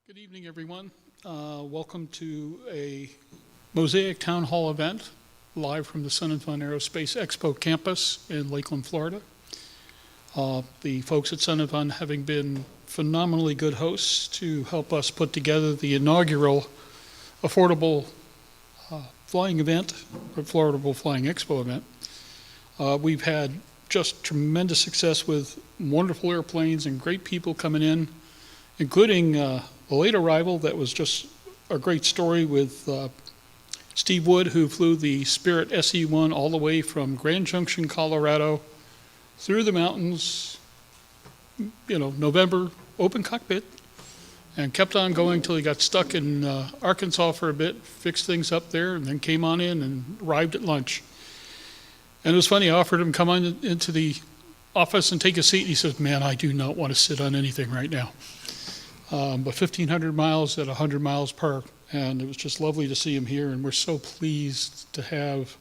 Good evening, everyone. Welcome to a MOSAIC Town Hall event live from the Sun and Fun Aerospace Expo campus in Lakeland, Florida. The folks at Sun and Fun having been phenomenally good hosts to help us put together the inaugural Affordable Flying event, or Affordable Flying Expo event. We've had just tremendous success with wonderful airplanes and great people coming in, including a late arrival that was just a great story with Steve Wood, who flew the Spirit SE-1 all the way from Grand Junction, Colorado, through the mountains, November, open cockpit, and kept on going till he got stuck in Arkansas for a bit, fixed things up there, and then came on in and arrived at lunch. And it was funny, I offered him to come on into the office and take a seat, and he says, "Man, I do not want to sit on anything right now." But 1,500 miles at 100 miles per, and it was just lovely to see him here, and we're so pleased to have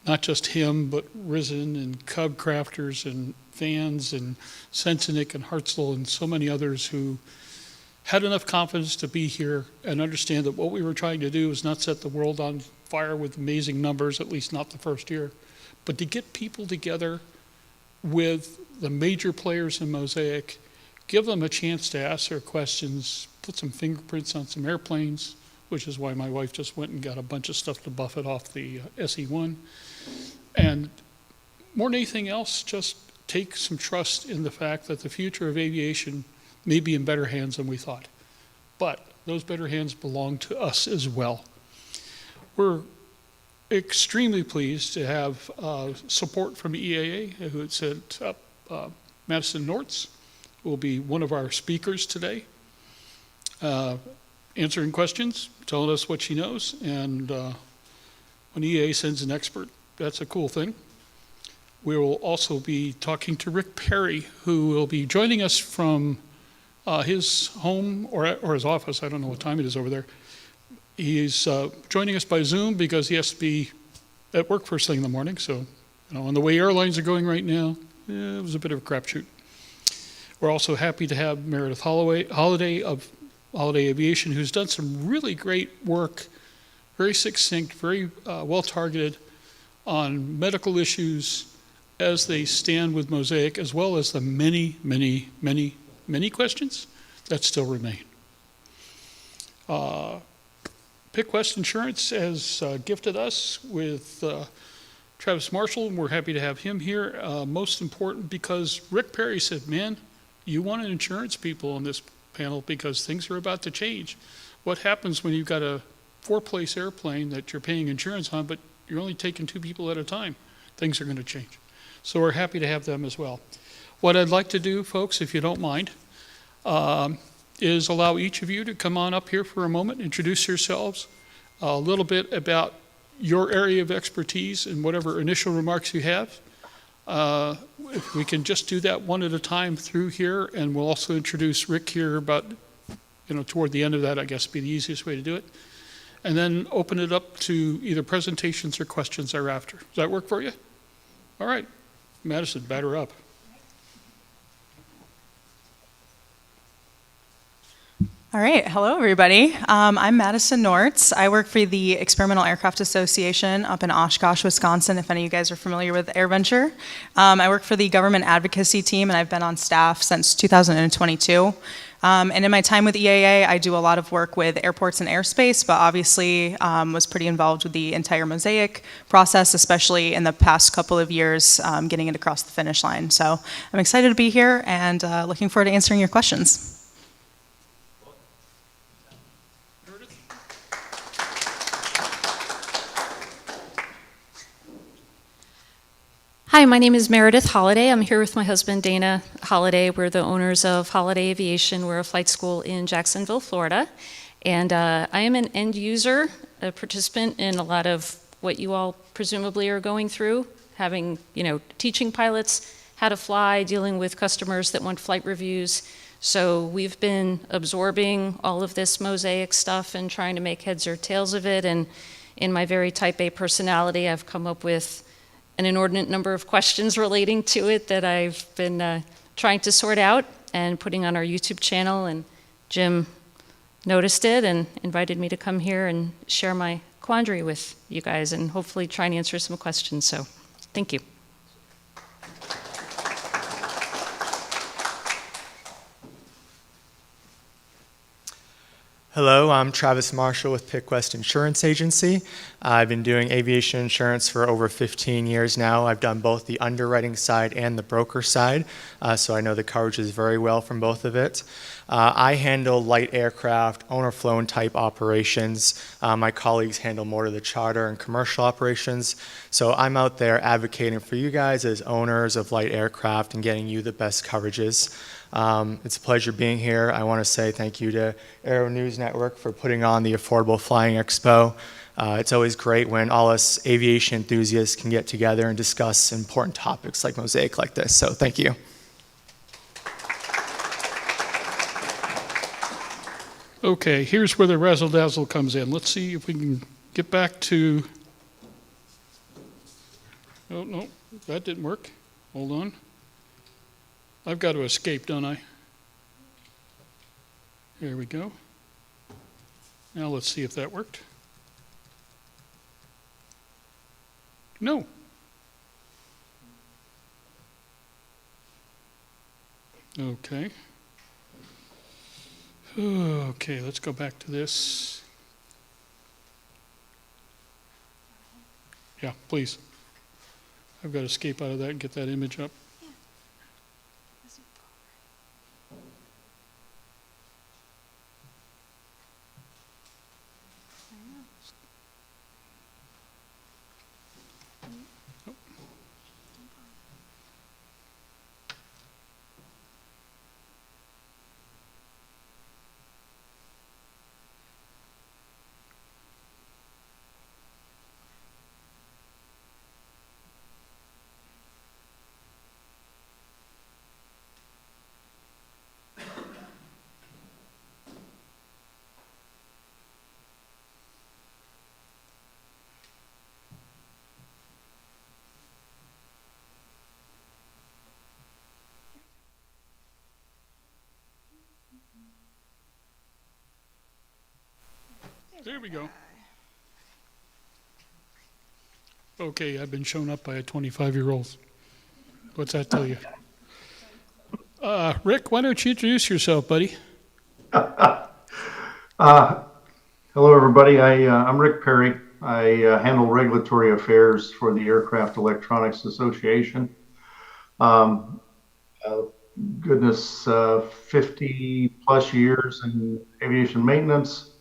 not just him, but Risen and Cub Crafters and Fans and Sensenik and Hartzell and so many others who had enough confidence to be here and understand that what we were trying to do was not set the world on fire with amazing numbers, at least not the first year, but to get people together with the major players in MOSAIC, give them a chance to ask their questions, put some fingerprints on some airplanes, which is why my wife just went and got a bunch of stuff to buff it off the SE-1. And more than anything else, just take some trust in the fact that the future of aviation may be in better hands than we thought. But those better hands belong to us as well. We're extremely pleased to have support from EAA, who had set up Madison Nortz, will be one of our speakers today, answering questions, telling us what she knows, and when EA sends an expert, that's a cool thing. We will also be talking to Rick Perry, who will be joining us from his home or his office. I don't know what time it is over there. He's joining us by Zoom because he has to be at work first thing in the morning, so on the way airlines are going right now, it was a bit of a crapshoot. We're also happy to have Meredith Holiday of Holiday Aviation, who's done some really great work, very succinct, very well-targeted on medical issues as they stand with MOSAIC, as well as the many, many, many, many questions that still remain. Pick West Insurance has gifted us with Travis Marshall, and we're happy to have him here. Most important because Rick Perry said, "Man, you want an insurance people on this panel because things are about to change. What happens when you've got a 4-place airplane that you're paying insurance on, but you're only taking 2 people at a time? Things are going to change." So we're happy to have them as well. What I'd like to do, folks, if you don't mind, is allow each of you to come on up here for a moment, introduce yourselves, a little bit about your area of expertise and whatever initial remarks you have. If we can just do that one at a time through here, and we'll also introduce Rick here about, toward the end of that, I guess, be the easiest way to do it. And then open it up to either presentations or questions thereafter. Does that work for you? All right. Madison, batter up. All right, hello everybody. I'm Madison Nortz. I work for the Experimental Aircraft Association up in Oshkosh, Wisconsin, if any of you guys are familiar with AirVenture. I work for the government advocacy team, and I've been on staff since 2022. And in my time with EAA, I do a lot of work with airports and airspace, but obviously was pretty involved with the entire MOSAIC process, especially in the past couple of years, getting it across the finish line. So I'm excited to be here and looking forward to answering your questions. Hi, my name is Meredith Holiday. I'm here with my husband, Dana Holiday. We're the owners of Holiday Aviation. We're a flight school in Jacksonville, Florida. And I am an end user, a participant in a lot of what you all presumably are going through, having, teaching pilots how to fly, dealing with customers that want flight reviews. So we've been absorbing all of this MOSAIC stuff and trying to make heads or tails of it. And in my very type A personality, I've come up with an inordinate number of questions relating to it that I've been trying to sort out and putting on our YouTube channel. And Jim noticed it and invited me to come here and share my quandary with you guys and hopefully try and answer some questions. So thank you. Hello, I'm Travis Marshall with Pick West Insurance Agency. I've been doing aviation insurance for over 15 years now. I've done both the underwriting side and the broker side, so I know the coverages very well from both of it. I handle light aircraft, owner-flown type operations. My colleagues handle more of the charter and commercial operations. So I'm out there advocating for you guys as owners of light aircraft and getting you the best coverages. It's a pleasure being here. I want to say thank you to Aero-News Network for putting on the Affordable Flying Expo. It's always great when all us aviation enthusiasts can get together and discuss important topics like MOSAIC like this. So thank you. Okay, here's where the razzle-dazzle comes in. Let's see if we can get back to... Oh, no, that didn't work. Hold on. I've got to escape, don't I? There we go. Now let's see if that worked. No. Okay. Okay, let's go back to this. Yeah, please. I've got to escape out of that and get that image up. There we go. Okay, I've been shown up by a 25-year-old. What's that tell you? Rick, why don't you introduce yourself, buddy? Hello, everybody. I'm Rick Perry. I handle regulatory affairs for the Aircraft Electronics Association. Goodness, 50 plus years in aviation maintenance,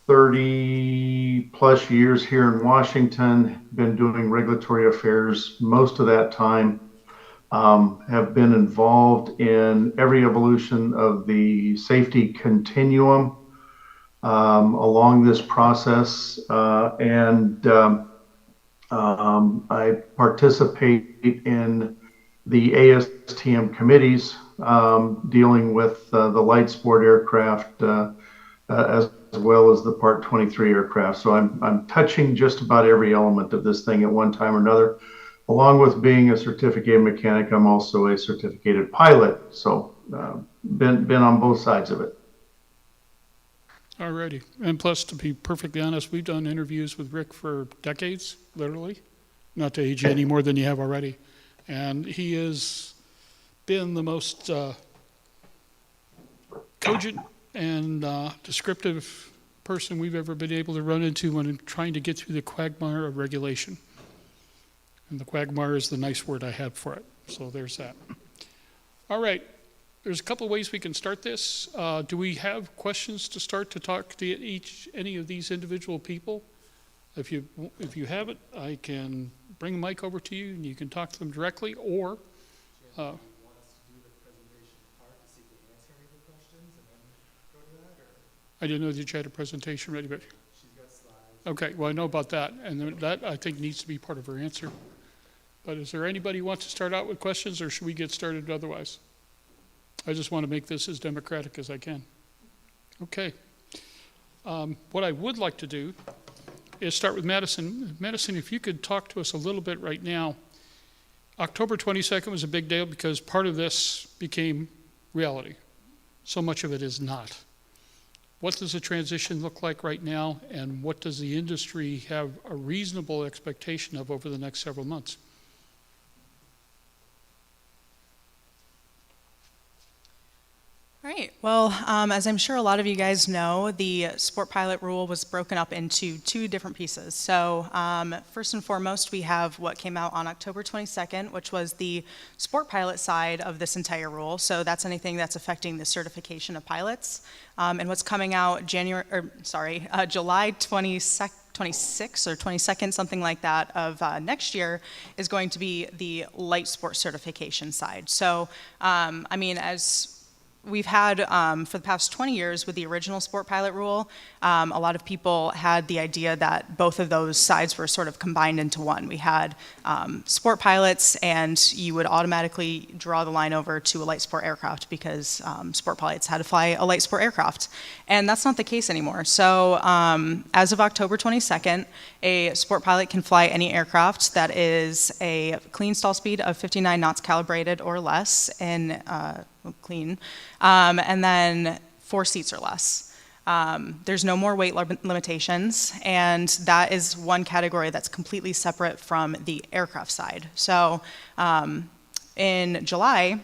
30 plus years here in Washington, been doing regulatory affairs most of that time. Have been involved in every evolution of the safety continuum along this process, and I participate in the ASTM committees dealing with the light sport aircraft as well as the Part 23 aircraft. So I'm touching just about every element of this thing at one time or another. Along with being a certificated mechanic, I'm also a certificated pilot. So been on both sides of it. Alrighty. And plus, to be perfectly honest, we've done interviews with Rick for decades, literally. Not to age you any more than you have already. And he has been the most cogent and descriptive person we've ever been able to run into when trying to get through the quagmire of regulation. And the quagmire is the nice word I had for it. So there's that. All right. There's a couple of ways we can start this. Do we have questions to start to talk to any of these individual people? If you have it, I can bring a mic over to you and you can talk to them directly, or Do you want us to do the presentation part to see if we answer any of the questions and then go to that, or? I didn't know that you had a presentation ready, but She's got slides. okay, well, I know about that, and then that I think needs to be part of her answer. But is there anybody who wants to start out with questions, or should we get started otherwise? I just want to make this as democratic as I can. Okay. What I would like to do is start with Madison. Madison, if you could talk to us a little bit right now. October 22nd was a big deal because part of this became reality. So much of it is not. what does the transition look like right now, and what does the industry have a reasonable expectation of over the next several months? All right. Well, as I'm sure a lot of you guys know, the sport pilot rule was broken up into two different pieces. So first and foremost, we have what came out on October 22nd, which was the sport pilot side of this entire rule. So that's anything that's affecting the certification of pilots. And what's coming out July 26th or 22nd, something like that, of next year is going to be the light sport certification side. So, I mean, as we've had for the past 20 years with the original sport pilot rule, a lot of people had the idea that both of those sides were sort of combined into one. We had sport pilots, and you would automatically draw the line over to a light sport aircraft because sport pilots had to fly a light sport aircraft. And that's not the case anymore. So as of October 22nd, a sport pilot can fly any aircraft that is a clean stall speed of 59 knots calibrated or less in clean, and then 4 seats or less. There's no more weight limitations, and that is one category that's completely separate from the aircraft side. So in July,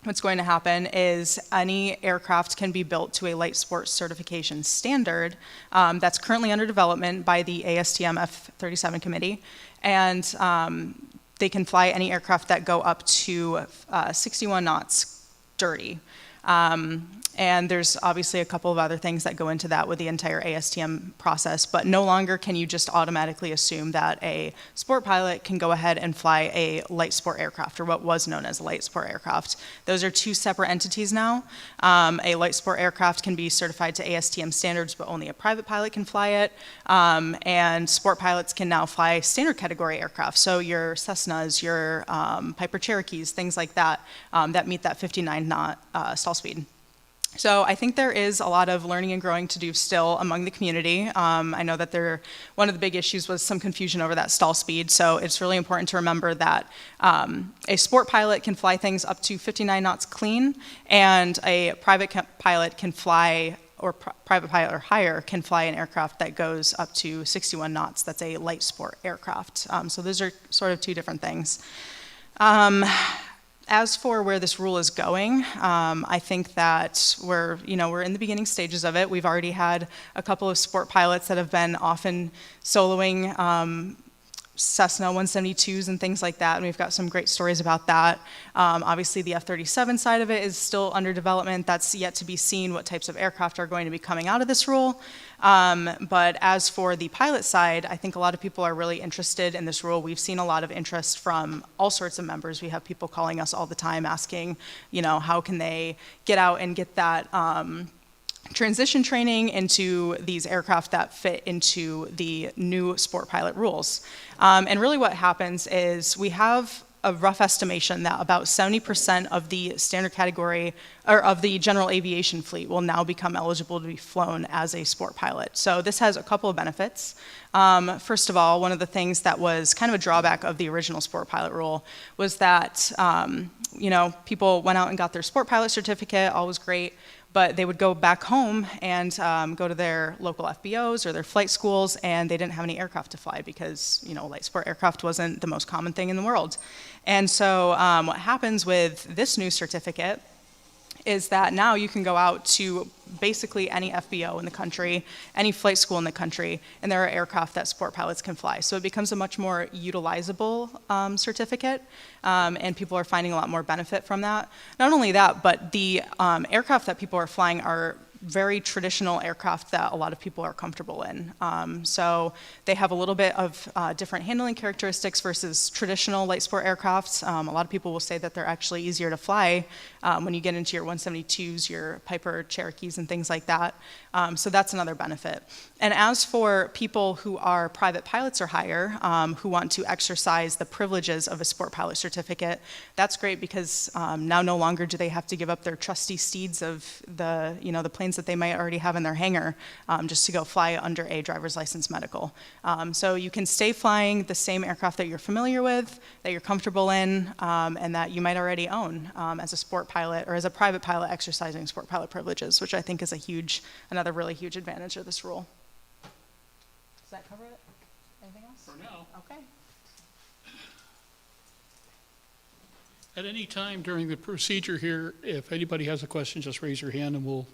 what's going to happen is any aircraft can be built to a light sport certification standard that's currently under development by the ASTM F-37 committee, and they can fly any aircraft that go up to 61 knots dirty. And there's obviously a couple of other things that go into that with the entire ASTM process, but no longer can you just automatically assume that a sport pilot can go ahead and fly a light sport aircraft, or what was known as a light sport aircraft. Those are two separate entities now. A light sport aircraft can be certified to ASTM standards, but only a private pilot can fly it. And sport pilots can now fly standard category aircraft, so your Cessnas, your Piper Cherokees, things like that, that meet that 59 knot stall speed. So I think there is a lot of learning and growing to do still among the community. I know that one of the big issues was some confusion over that stall speed, so it's really important to remember that a sport pilot can fly things up to 59 knots clean, and a private pilot can fly, or private pilot or higher, can fly an aircraft that goes up to 61 knots. That's a light sport aircraft. So those are sort of two different things. As for where this rule is going, I think that we're in the beginning stages of it. We've already had a couple of sport pilots that have been often soloing Cessna 172s and things like that, and we've got some great stories about that. Obviously, the F-37 side of it is still under development. That's yet to be seen what types of aircraft are going to be coming out of this rule. But as for the pilot side, I think a lot of people are really interested in this rule. We've seen a lot of interest from all sorts of members. We have people calling us all the time asking, how can they get out and get that transition training into these aircraft that fit into the new sport pilot rules. And really what happens is we have a rough estimation that about 70% of the standard category, or of the general aviation fleet, will now become eligible to be flown as a sport pilot. So this has a couple of benefits. First of all, one of the things that was kind of a drawback of the original sport pilot rule was that people went out and got their sport pilot certificate, all was great, but they would go back home and go to their local FBOs or their flight schools, and they didn't have any aircraft to fly because, light sport aircraft wasn't the most common thing in the world. And so what happens with this new certificate is that now you can go out to basically any FBO in the country, any flight school in the country, and there are aircraft that sport pilots can fly. So it becomes a much more utilizable certificate, and people are finding a lot more benefit from that. Not only that, but the aircraft that people are flying are very traditional aircraft that a lot of people are comfortable in. So they have a little bit of different handling characteristics versus traditional light sport aircrafts. A lot of people will say that they're actually easier to fly when you get into your 172s, your Piper Cherokees, and things like that. So that's another benefit. And as for people who are private pilots or higher, who want to exercise the privileges of a sport pilot certificate, that's great because now no longer do they have to give up their trusty steeds of the, the planes that they might already have in their hangar just to go fly under a driver's license medical. So you can stay flying the same aircraft that you're familiar with, that you're comfortable in, and that you might already own as a sport pilot or as a private pilot exercising sport pilot privileges, which I think is another really huge advantage of this rule. Does that cover it? Anything else? For now. Okay. At any time during the procedure here, if anybody has a question, just raise your hand and we'll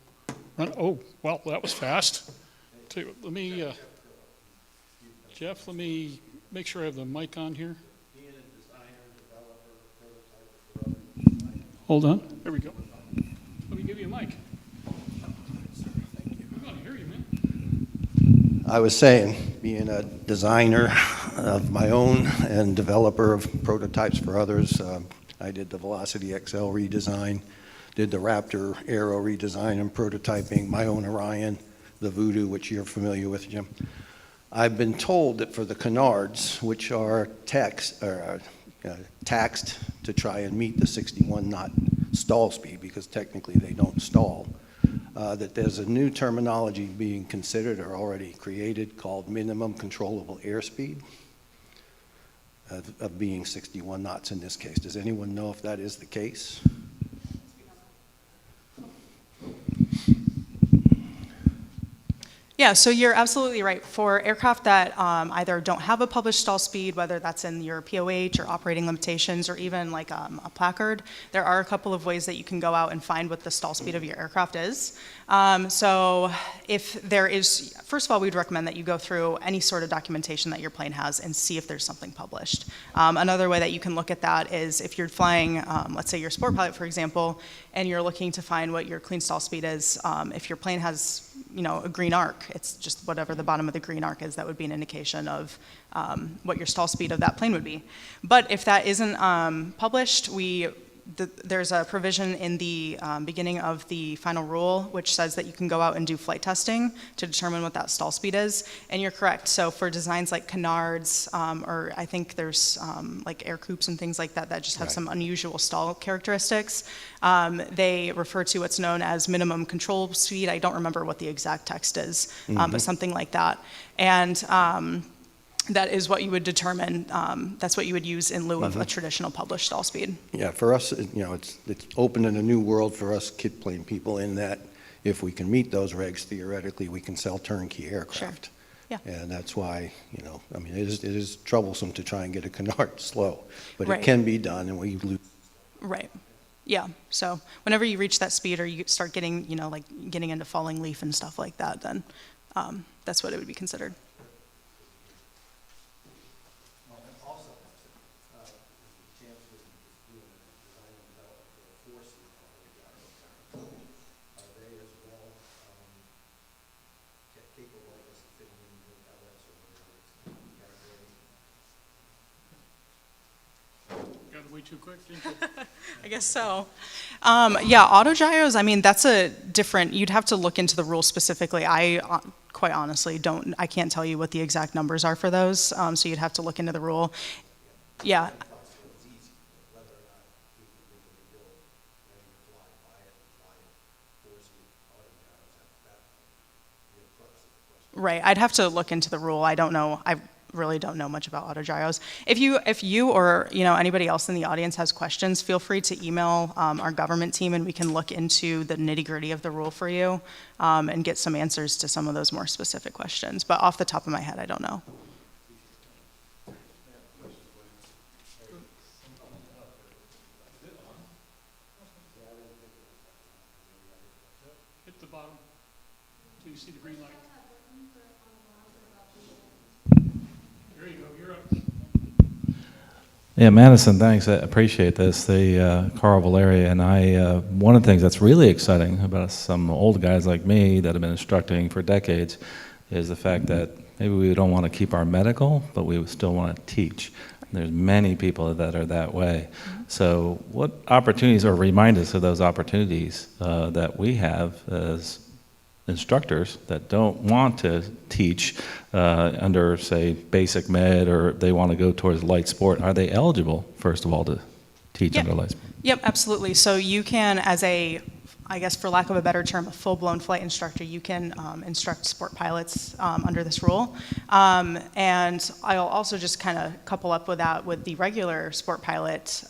run. Oh, well, that was fast. Let me, Jeff, let me make sure I have the mic on here. Hold on. There we go. Let me give you a mic. We're going to hear you, man. I was saying, being a designer of my own and developer of prototypes for others, I did the Velocity XL redesign, did the Raptor Aero redesign and prototyping, my own Orion, the Voodoo, which you're familiar with, Jim. I've been told that for the canards, which are taxed to try and meet the 61 knot stall speed, because technically they don't stall, that there's a new terminology being considered or already created called minimum controllable airspeed of being 61 knots in this case. Does anyone know if that is the case? Yeah, so you're absolutely right. For aircraft that either don't have a published stall speed, whether that's in your POH or operating limitations or even like a placard, there are a couple of ways that you can go out and find what the stall speed of your aircraft is. So if there is, first of all, we'd recommend that you go through any sort of documentation that your plane has and see if there's something published. Another way that you can look at that is if you're flying, let's say you're a sport pilot, for example, and you're looking to find what your clean stall speed is. If your plane has, a green arc, it's just whatever the bottom of the green arc is, that would be an indication of what your stall speed of that plane would be. But if that isn't published, there's a provision in the beginning of the final rule which says that you can go out and do flight testing to determine what that stall speed is. And you're correct. So for designs like canards, or I think there's like air coupes and things like that that just have some unusual stall characteristics, they refer to what's known as minimum control speed. I don't remember what the exact text is, but something like that. And that is what you would determine, that's what you would use in lieu of a traditional published stall speed. Yeah, for us, it's opening a new world for us kid plane people in that if we can meet those regs, theoretically, we can sell turnkey aircraft. Yeah. And that's why, it is troublesome to try and get a canard slow, but Right. it can be done, and we lose. Right. Yeah. So whenever you reach that speed or you start getting, like getting into falling leaf and stuff like that, then that's what it would be considered. Got way too quick, didn't you? I guess so. Yeah, auto gyros, that's a different, you'd have to look into the rules specifically. I quite honestly I can't tell you what the exact numbers are for those, so you'd have to look into the rule. Yeah. Right, I'd have to look into the rule. I don't know. I really don't know much about autogyros. If you or anybody else in the audience has questions, feel free to email our government team, and we can look into the nitty-gritty of the rule for you and get some answers to some of those more specific questions. But off the top of my head, I don't know. Hit the bottom till you see the green light. There you go, you're up. Yeah, Madison, thanks. I appreciate this. Carl Valeri and I, one of the things that's really exciting about some old guys like me that have been instructing for decades is the fact that maybe we don't want to keep our medical, but we still want to teach. There's many people that are that way. So what opportunities, or remind us of those opportunities that we have as instructors that don't want to teach under, say, basic med, or they want to go towards light sport, are they eligible, first of all, to teach Yep. under light sport? Yep, absolutely. So you can, as a, I guess for lack of a better term, a full-blown flight instructor, you can instruct sport pilots under this rule. And I'll also just kind of couple up with that with the regular sport pilot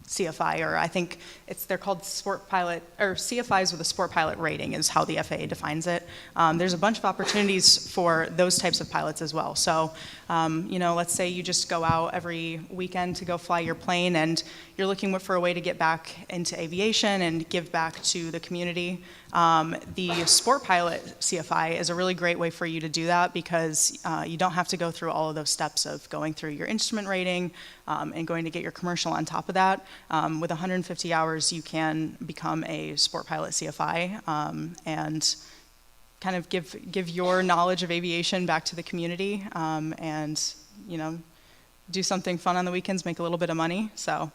CFI, or I think they're called sport pilot, or CFIs with a sport pilot rating is how the FAA defines it. There's a bunch of opportunities for those types of pilots as well. So, let's say you just go out every weekend to go fly your plane and you're looking for a way to get back into aviation and give back to the community. The sport pilot CFI is a really great way for you to do that because you don't have to go through all of those steps of going through your instrument rating and going to get your commercial on top of that. With 150 hours, you can become a sport pilot CFI and kind of give your knowledge of aviation back to the community and, do something fun on the weekends, make a little bit of money. So.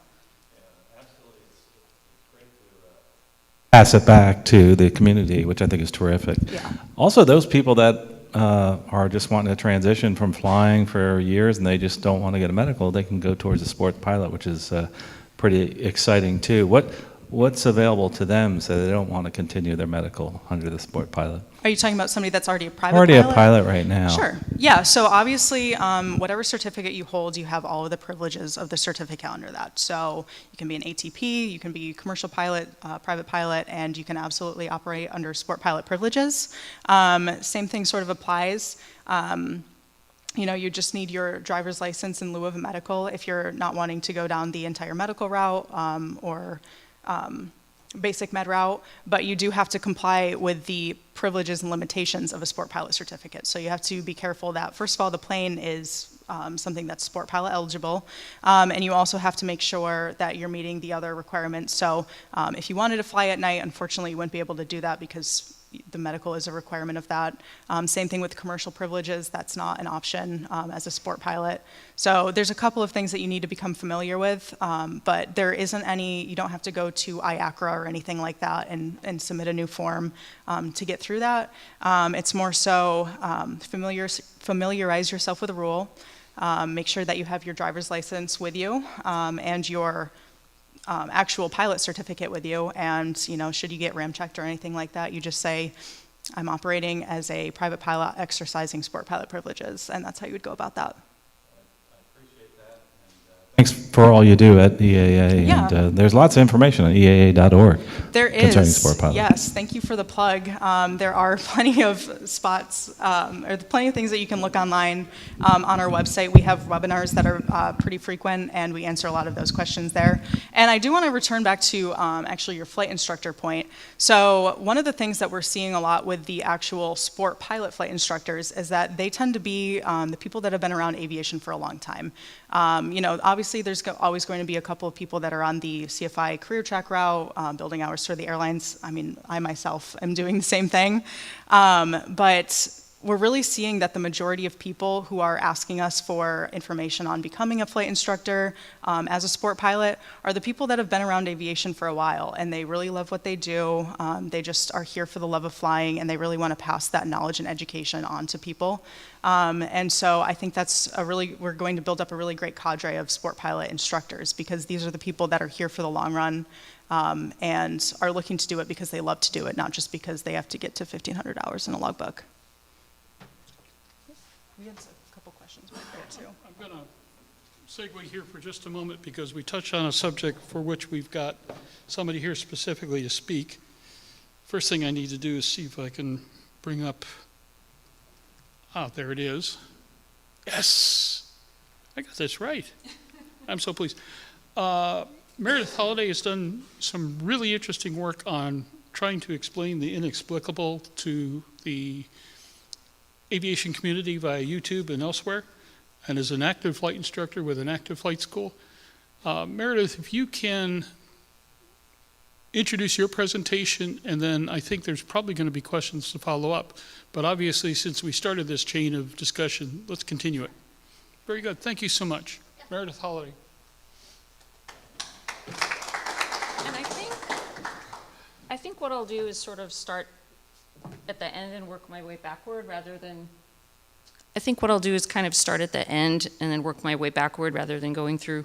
Pass it back to the community, which I think is terrific. Yeah. Also, those people that are just wanting to transition from flying for years and they just don't want to get a medical, they can go towards a sport pilot, which is pretty exciting too. What's available to them so they don't want to continue their medical under the sport pilot? Are you talking about somebody that's already a private Already pilot? a pilot right now. Sure. Yeah, so obviously, whatever certificate you hold, you have all of the privileges of the certificate under that. So you can be an ATP, you can be commercial pilot, private pilot, and you can absolutely operate under sport pilot privileges. Same thing sort of applies. You just need your driver's license in lieu of a medical if you're not wanting to go down the entire medical route or basic med route, but you do have to comply with the privileges and limitations of a sport pilot certificate. So you have to be careful that, first of all, the plane is something that's sport pilot eligible, and you also have to make sure that you're meeting the other requirements. So if you wanted to fly at night, unfortunately, you wouldn't be able to do that because the medical is a requirement of that. Same thing with commercial privileges, that's not an option as a sport pilot. So there's a couple of things that you need to become familiar with, but there isn't any, you don't have to go to IACRA or anything like that and submit a new form to get through that. It's more so familiarize yourself with the rule, make sure that you have your driver's license with you and your actual pilot certificate with you, and should you get ram checked or anything like that, you just say, I'm operating as a private pilot exercising sport pilot privileges, and that's how you would go about that. Thanks for all you do at EAA, Yeah. and there's lots of information on EAA.org. There concerning is, sport pilot. yes, thank you for the plug. There are plenty of spots, or plenty of things that you can look online on our website. We have webinars that are pretty frequent, and we answer a lot of those questions there. And I do want to return back to actually your flight instructor point. So one of the things that we're seeing a lot with the actual sport pilot flight instructors is that they tend to be the people that have been around aviation for a long time. Obviously there's always going to be a couple of people that are on the CFI career track route, building hours for the airlines. I mean, I myself am doing the same thing. But we're really seeing that the majority of people who are asking us for information on becoming a flight instructor as a sport pilot are the people that have been around aviation for a while, and they really love what they do. They just are here for the love of flying, and they really want to pass that knowledge and education on to people. And so I think we're going to build up a really great cadre of sport pilot instructors, because these are the people that are here for the long run and are looking to do it because they love to do it, not just because they have to get to 1,500 hours in a logbook. We had a couple questions back there too. I'm going to segue here for just a moment because we touched on a subject for which we've got somebody here specifically to speak. First thing I need to do is see if I can bring up, there it is. Yes, I got this right. I'm so pleased. Meredith Holliday has done some really interesting work on trying to explain the inexplicable to the aviation community via YouTube and elsewhere, and is an active flight instructor with an active flight school. Meredith, if you can introduce your presentation, and then I think there's probably going to be questions to follow up. But obviously, since we started this chain of discussion, let's continue it. Very good. Thank you so much. Meredith Holliday. And I think what I'll do is sort of start at the end and work my way backward rather than, I think what I'll do is kind of start at the end and then work my way backward rather than going through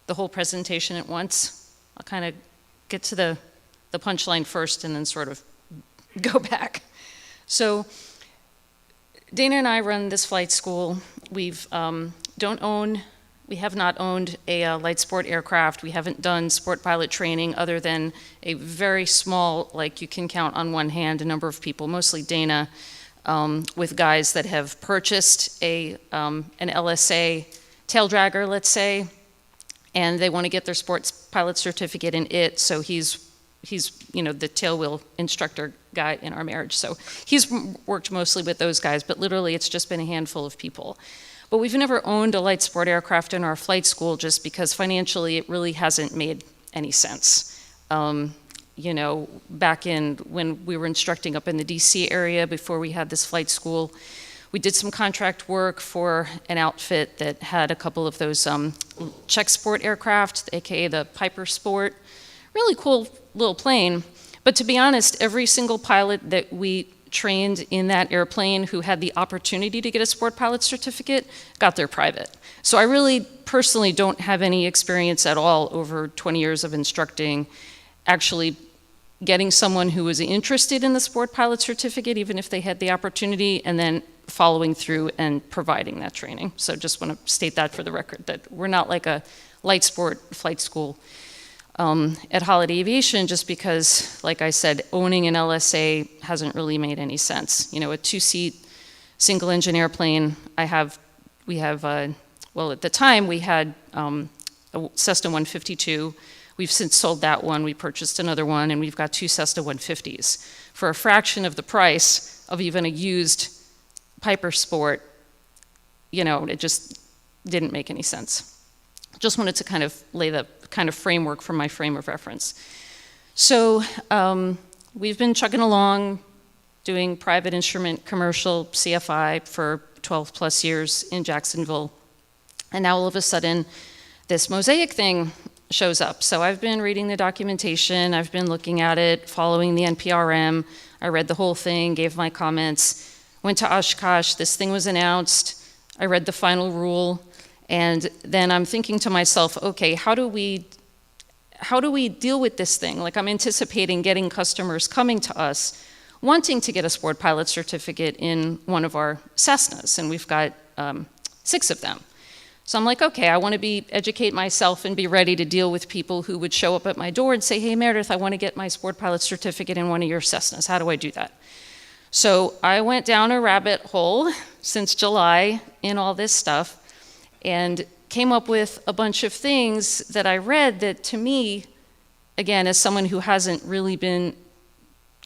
the whole presentation at once. I'll kind of get to the punchline first and then sort of go back. So Dana and I run this flight school. We have not owned a light sport aircraft. We haven't done sport pilot training other than a very small, like you can count on one hand, a number of people, mostly Dana, with guys that have purchased an LSA tail dragger, let's say, and they want to get their sports pilot certificate in it. So he's the tailwheel instructor guy in our marriage. So he's worked mostly with those guys, but literally it's just been a handful of people. But we've never owned a light sport aircraft in our flight school just because financially it really hasn't made any sense. Back in when we were instructing up in the DC area before we had this flight school, we did some contract work for an outfit that had a couple of those Czech sport aircraft, aka the Piper Sport. Really cool little plane. But to be honest, every single pilot that we trained in that airplane who had the opportunity to get a sport pilot certificate got their private. So I really personally don't have any experience at all over 20 years of instructing actually getting someone who was interested in the sport pilot certificate, even if they had the opportunity, and then following through and providing that training. So just want to state that for the record, that we're not like a light sport flight school at Holiday Aviation, just because, like I said, owning an LSA hasn't really made any sense. A two-seat single-engine airplane, at the time we had a Cessna 152. We've since sold that one, we purchased another one, and we've got two Cessna 150s for a fraction of the price of even a used Piper Sport. It just didn't make any sense. Just wanted to kind of lay the kind of framework for my frame of reference. So we've been chugging along, doing private instrument commercial CFI for 12 plus years in Jacksonville. And now all of a sudden, this MOSAIC thing shows up. So I've been reading the documentation, I've been looking at it, following the NPRM. I read the whole thing, gave my comments, went to Oshkosh, this thing was announced, I read the final rule, and then I'm thinking to myself, okay, how do we deal with this thing? Like, I'm anticipating getting customers coming to us wanting to get a sport pilot certificate in one of our Cessnas, and we've got 6 of them. So I'm like, okay, I want to educate myself and be ready to deal with people who would show up at my door and say, hey, Meredith, I want to get my sport pilot certificate in one of your Cessnas. How do I do that? So I went down a rabbit hole since July in all this stuff and came up with a bunch of things that I read that, to me, again, as someone who hasn't really been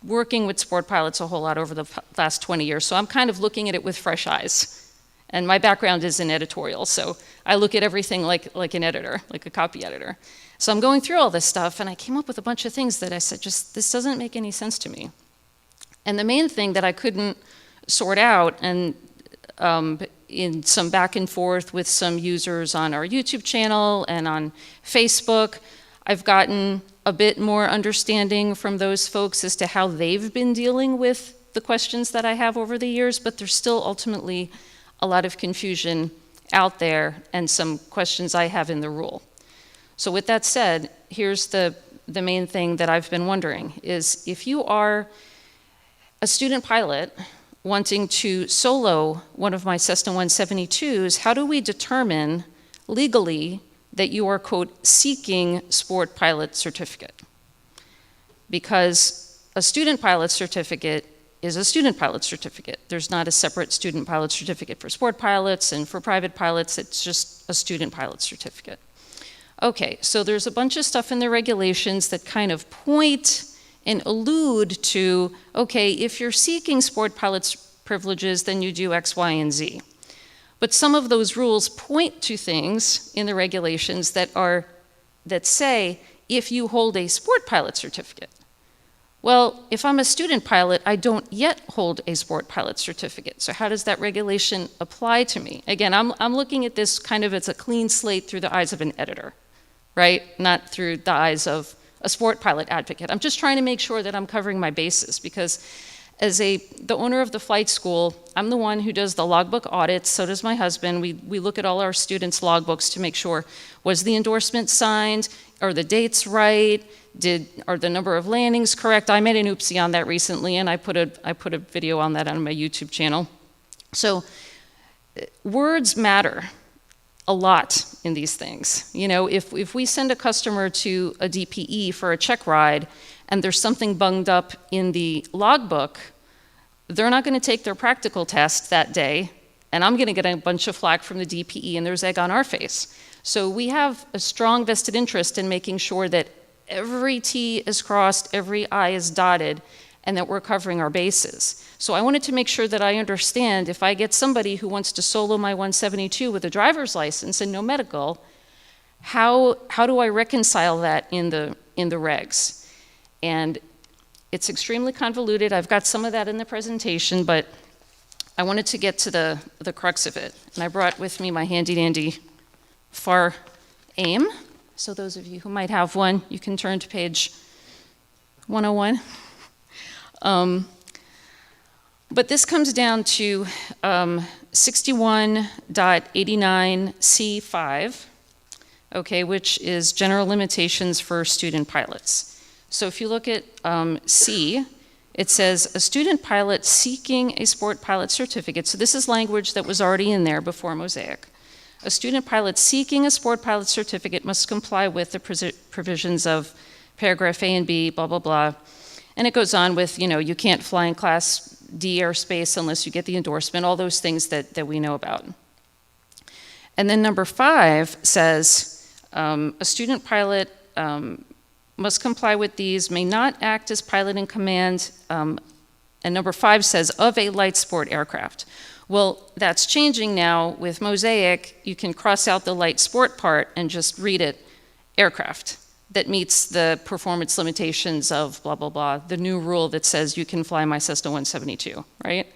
working with sport pilots a whole lot over the last 20 years, so I'm kind of looking at it with fresh eyes. And my background is in editorial, so I look at everything like an editor, like a copy editor. So I'm going through all this stuff, and I came up with a bunch of things that I said, this doesn't make any sense to me. And the main thing that I couldn't sort out, and in some back and forth with some users on our YouTube channel and on Facebook, I've gotten a bit more understanding from those folks as to how they've been dealing with the questions that I have over the years, but there's still ultimately a lot of confusion out there and some questions I have in the rule. So with that said, here's the main thing that I've been wondering is, if you are a student pilot wanting to solo one of my Cessna 172s, how do we determine legally that you are, quote, seeking sport pilot certificate? Because a student pilot certificate is a student pilot certificate. There's not a separate student pilot certificate for sport pilots and for private pilots. It's just a student pilot certificate. Okay, so there's a bunch of stuff in the regulations that kind of point and allude to, okay, if you're seeking sport pilot's privileges, then you do X, Y, and Z. But some of those rules point to things in the regulations that say, if you hold a sport pilot certificate. Well, if I'm a student pilot, I don't yet hold a sport pilot certificate. So how does that regulation apply to me? Again, I'm looking at this kind of as a clean slate through the eyes of an editor, right? Not through the eyes of a sport pilot advocate. I'm just trying to make sure that I'm covering my bases, because As the owner of the flight school, I'm the one who does the logbook audits, so does my husband. We look at all our students' logbooks to make sure, was the endorsement signed? Are the dates right? Are the number of landings correct? I made an oopsie on that recently, and I put a video on that on my YouTube channel. So words matter a lot in these things. You know, if we send a customer to a DPE for a check ride and there's something bunged up in the logbook, they're not going to take their practical test that day, and I'm going to get a bunch of flack from the DPE, and there's egg on our face. So we have a strong vested interest in making sure that every T is crossed, every I is dotted, and that we're covering our bases. So I wanted to make sure that I understand if I get somebody who wants to solo my 172 with a driver's license and no medical, how do I reconcile that in the regs? And it's extremely convoluted. I've got some of that in the presentation, but I wanted to get to the crux of it. And I brought with me my handy-dandy FAR AIM. So those of you who might have one, you can turn to page 101. But this comes down to 61.89C5, okay, which is general limitations for student pilots. So if you look at C, it says a student pilot seeking a sport pilot certificate. So this is language that was already in there before MOSAIC. A student pilot seeking a sport pilot certificate must comply with the provisions of paragraph A and B, blah, blah, blah. And it goes on with, you know, you can't fly in Class D airspace unless you get the endorsement, all those things that we know about. And then number 5 says a student pilot must comply with these, may not act as pilot in command, and number 5 says of a light sport aircraft. Well, that's changing now with MOSAIC. You can cross out the light sport part and just read it, aircraft that meets the performance limitations of blah, blah, blah, the new rule that says you can fly my Cessna 172, right?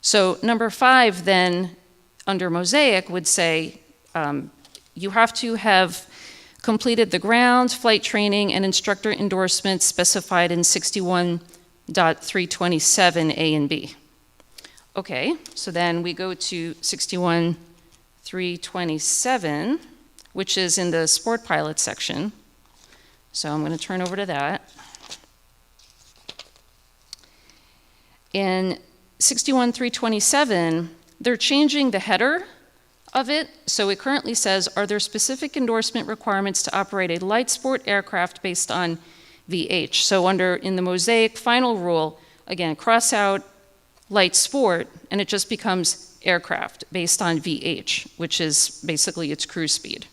So number 5 then, under MOSAIC, would say you have to have completed the ground, flight training, and instructor endorsements specified in 61.327 A and B. Okay, so then we go to 61.327, which is in the sport pilot section. So I'm going to turn over to that. In 61.327, they're changing the header of it. So it currently says, are there specific endorsement requirements to operate a light sport aircraft based on VH? So in the MOSAIC final rule, again, cross out light sport, and it just becomes aircraft based on VH, which is basically its cruise speed.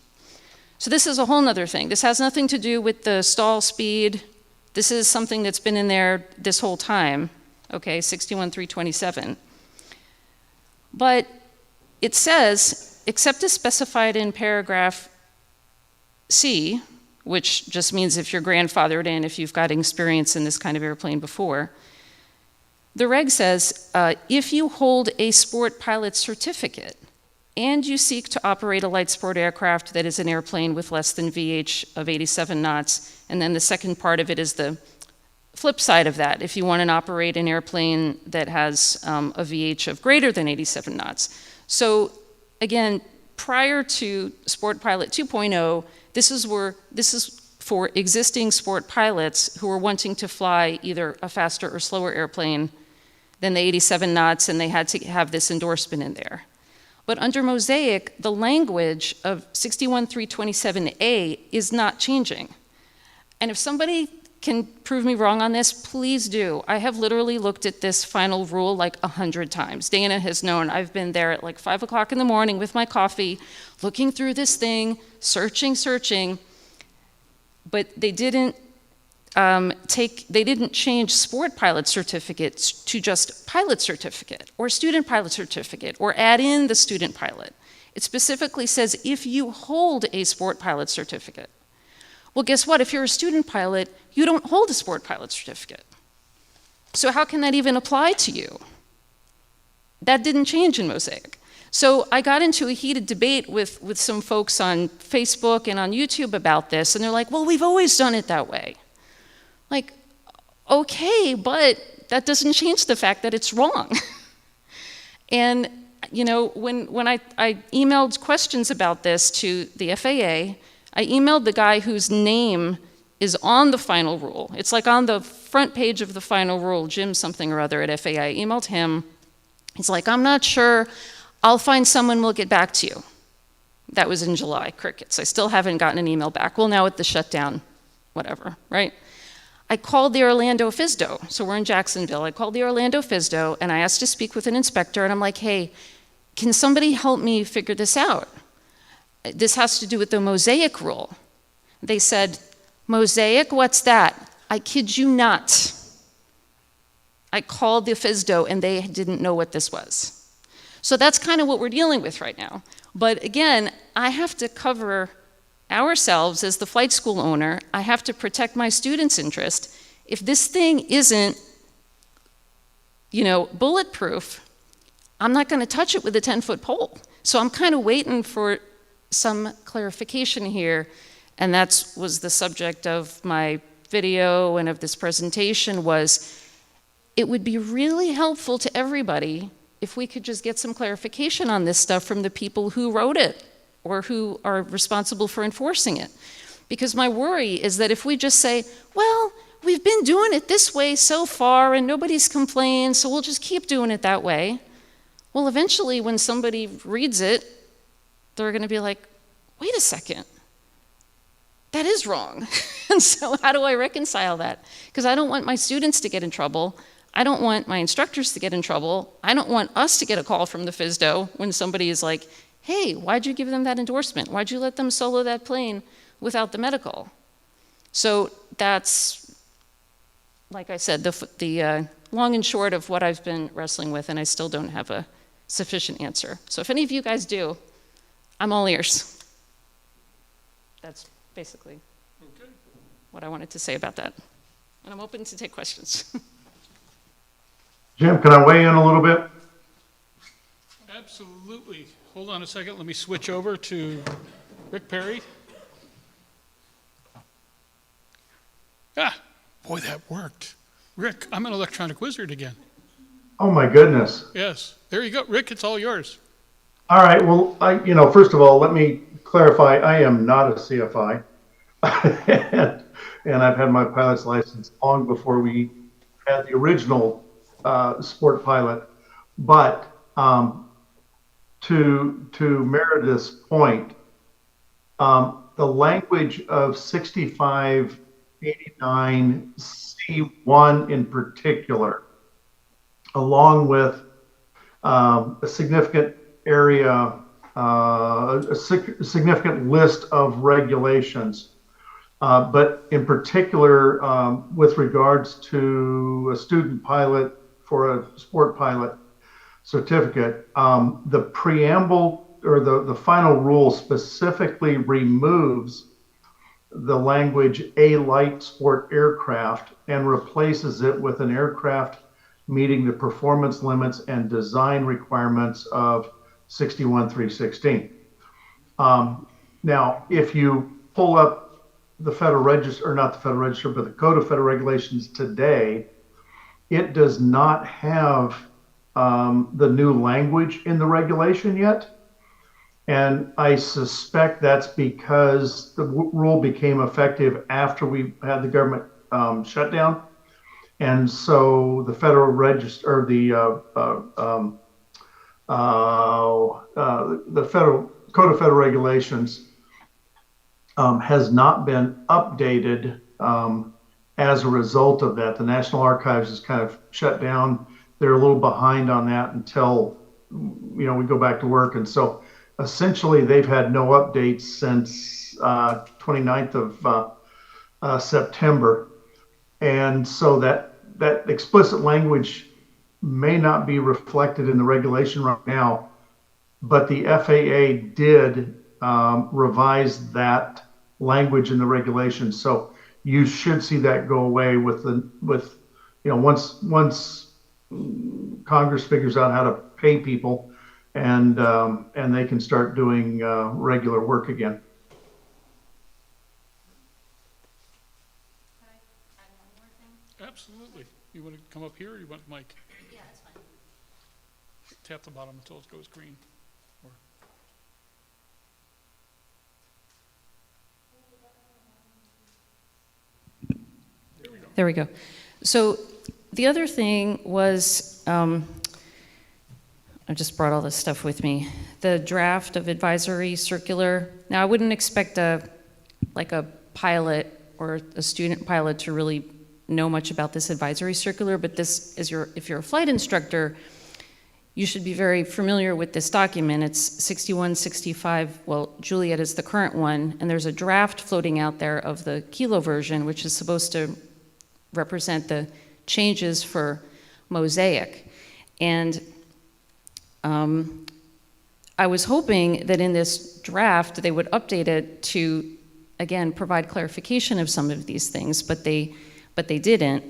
So this is a whole nother thing. This has nothing to do with the stall speed. This is something that's been in there this whole time, okay, 61.327. But it says, except as specified in paragraph C, which just means if you're grandfathered in, if you've got experience in this kind of airplane before, the reg says, if you hold a sport pilot certificate and you seek to operate a light sport aircraft that is an airplane with less than VH of 87 knots, and then the second part of it is the flip side of that, if you want to operate an airplane that has a VH of greater than 87 knots. So again, prior to Sport Pilot 2.0, this is for existing sport pilots who are wanting to fly either a faster or slower airplane than the 87 knots, and they had to have this endorsement in there. But under MOSAIC, the language of 61.327A is not changing. And if somebody can prove me wrong on this, please do. I have literally looked at this final rule like 100 times. Dana has known I've been there at like 5 o'clock in the morning with my coffee, looking through this thing, searching, but they didn't change sport pilot certificates to just pilot certificate or student pilot certificate or add in the student pilot. It specifically says if you hold a sport pilot certificate. Well, guess what? If you're a student pilot, you don't hold a sport pilot certificate. So how can that even apply to you? That didn't change in MOSAIC. So I got into a heated debate with some folks on Facebook and on YouTube about this, and they're like, well, we've always done it that way. Like, okay, but that doesn't change the fact that it's wrong. And, you know, when I emailed questions about this to the FAA, I emailed the guy whose name is on the final rule. It's like on the front page of the final rule, Jim something or other at FAA. I emailed him. He's like, I'm not sure. I'll find someone, we'll get back to you. That was in July, crickets. I still haven't gotten an email back. Well, now with the shutdown, whatever, right? I called the Orlando FSDO. So we're in Jacksonville. I called the Orlando FSDO and I asked to speak with an inspector, and I'm like, hey, can somebody help me figure this out? This has to do with the MOSAIC rule. They said, MOSAIC, what's that? I kid you not. I called the FSDO and they didn't know what this was. So that's kind of what we're dealing with right now. But again, I have to cover ourselves as the flight school owner. I have to protect my students' interest. If this thing isn't, you know, bulletproof, I'm not going to touch it with a 10-foot pole. So I'm kind of waiting for some clarification here, and that was the subject of my video and of this presentation. Was it would be really helpful to everybody if we could just get some clarification on this stuff from the people who wrote it or who are responsible for enforcing it. Because my worry is that if we just say, well, we've been doing it this way so far and nobody's complained, so we'll just keep doing it that way. Well, eventually when somebody reads it, they're going to be like, wait a second, that is wrong. And so how do I reconcile that? Because I don't want my students to get in trouble. I don't want my instructors to get in trouble. I don't want us to get a call from the FSDO when somebody is like, hey, why'd you give them that endorsement? Why'd you let them solo that plane without the medical? So that's, like I said, the long and short of what I've been wrestling with, and I still don't have a sufficient answer. So if any of you guys do, I'm all ears. That's basically what I wanted to say about that. And I'm open to take questions. Jim, can I weigh in a little bit? Absolutely. Hold on a second. Let me switch over to Rick Perry. Ah, boy, that worked. Rick, I'm an electronic wizard again. Oh my goodness. Yes. There you go. Rick, it's all yours. All right. Well, first of all, let me clarify. I am not a CFI. And I've had my pilot's license long before we had the original sport pilot. But to Meredith's point, the language of 6589C1 in particular, along with a significant area, a significant list of regulations, but in particular with regards to a student pilot for a sport pilot certificate, the preamble or the final rule specifically removes the language "a light sport aircraft" and replaces it with an aircraft meeting the performance limits and design requirements of 61316. Now, if you pull up the Federal Register, or not the Federal Register, but the Code of Federal Regulations today, it does not have the new language in the regulation yet. And I suspect that's because the rule became effective after we had the government shutdown. And so the Federal Register, or the Federal Code of Federal Regulations has not been updated as a result of that. The National Archives is kind of shut down. They're a little behind on that until we go back to work. And so essentially they've had no updates since 29th of September. And so that explicit language may not be reflected in the regulation right now, but the FAA did revise that language in the regulation. So you should see that go away once Congress figures out how to pay people and they can start doing regular work again. Absolutely. You want to come up here or you want the mic? Yeah, that's fine. Tap the bottom until it goes green. Or- There we go. So the other thing was, I just brought all this stuff with me. The draft of advisory circular. Now, I wouldn't expect a pilot or a student pilot to really know much about this advisory circular, but this is if you're a flight instructor, you should be very familiar with this document. It's 6165, well, Juliet is the current one, and there's a draft floating out there of the Kilo version, which is supposed to represent the changes for MOSAIC. And I was hoping that in this draft they would update it to, again, provide clarification of some of these things, but they didn't.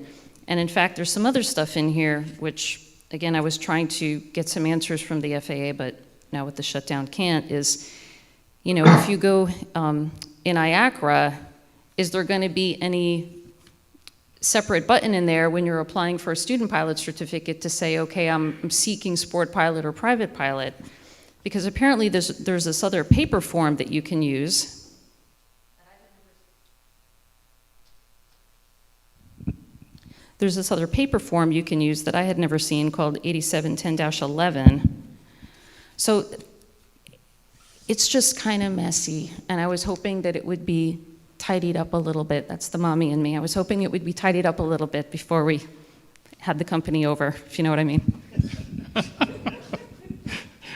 And in fact, there's some other stuff in here which, again, I was trying to get some answers from the FAA, but now with the shutdown can't, is, you know, if you go in IACRA, is there going to be any separate button in there when you're applying for a student pilot certificate to say, okay, I'm seeking sport pilot or private pilot? Because apparently there's this other paper form that you can use. There's this other paper form you can use that I had never seen called 8710-11. So it's just kind of messy, and I was hoping that it would be tidied up a little bit. That's the mommy in me. I was hoping it would be tidied up a little bit before we had the company over, if you know what I mean.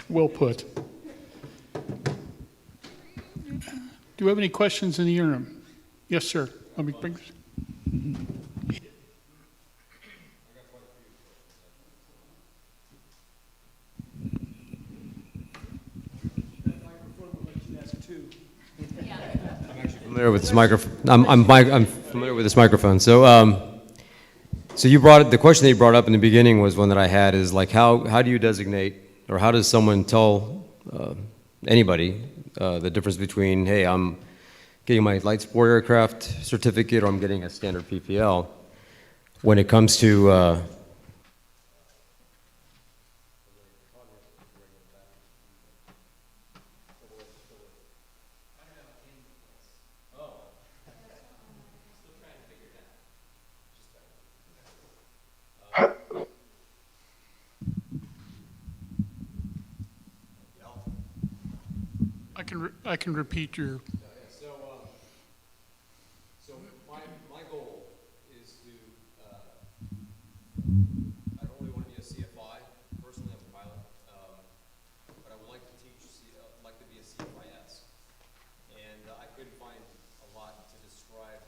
Well put. Do we have any questions in the interim? Yes, sir. Let me bring. Familiar with this microphone. I'm familiar with this microphone. So, so you brought the question that you brought up in the beginning was one that I had, is like how do you designate, or how does someone tell anybody the difference between, hey, I'm getting my light sport aircraft certificate or I'm getting a standard PPL when it comes to I can repeat your. So my goal is to, I don't really want to be a CFI. Personally, I'm a pilot, but I would like to teach, like to be a CFIS. And I couldn't find a lot to describe,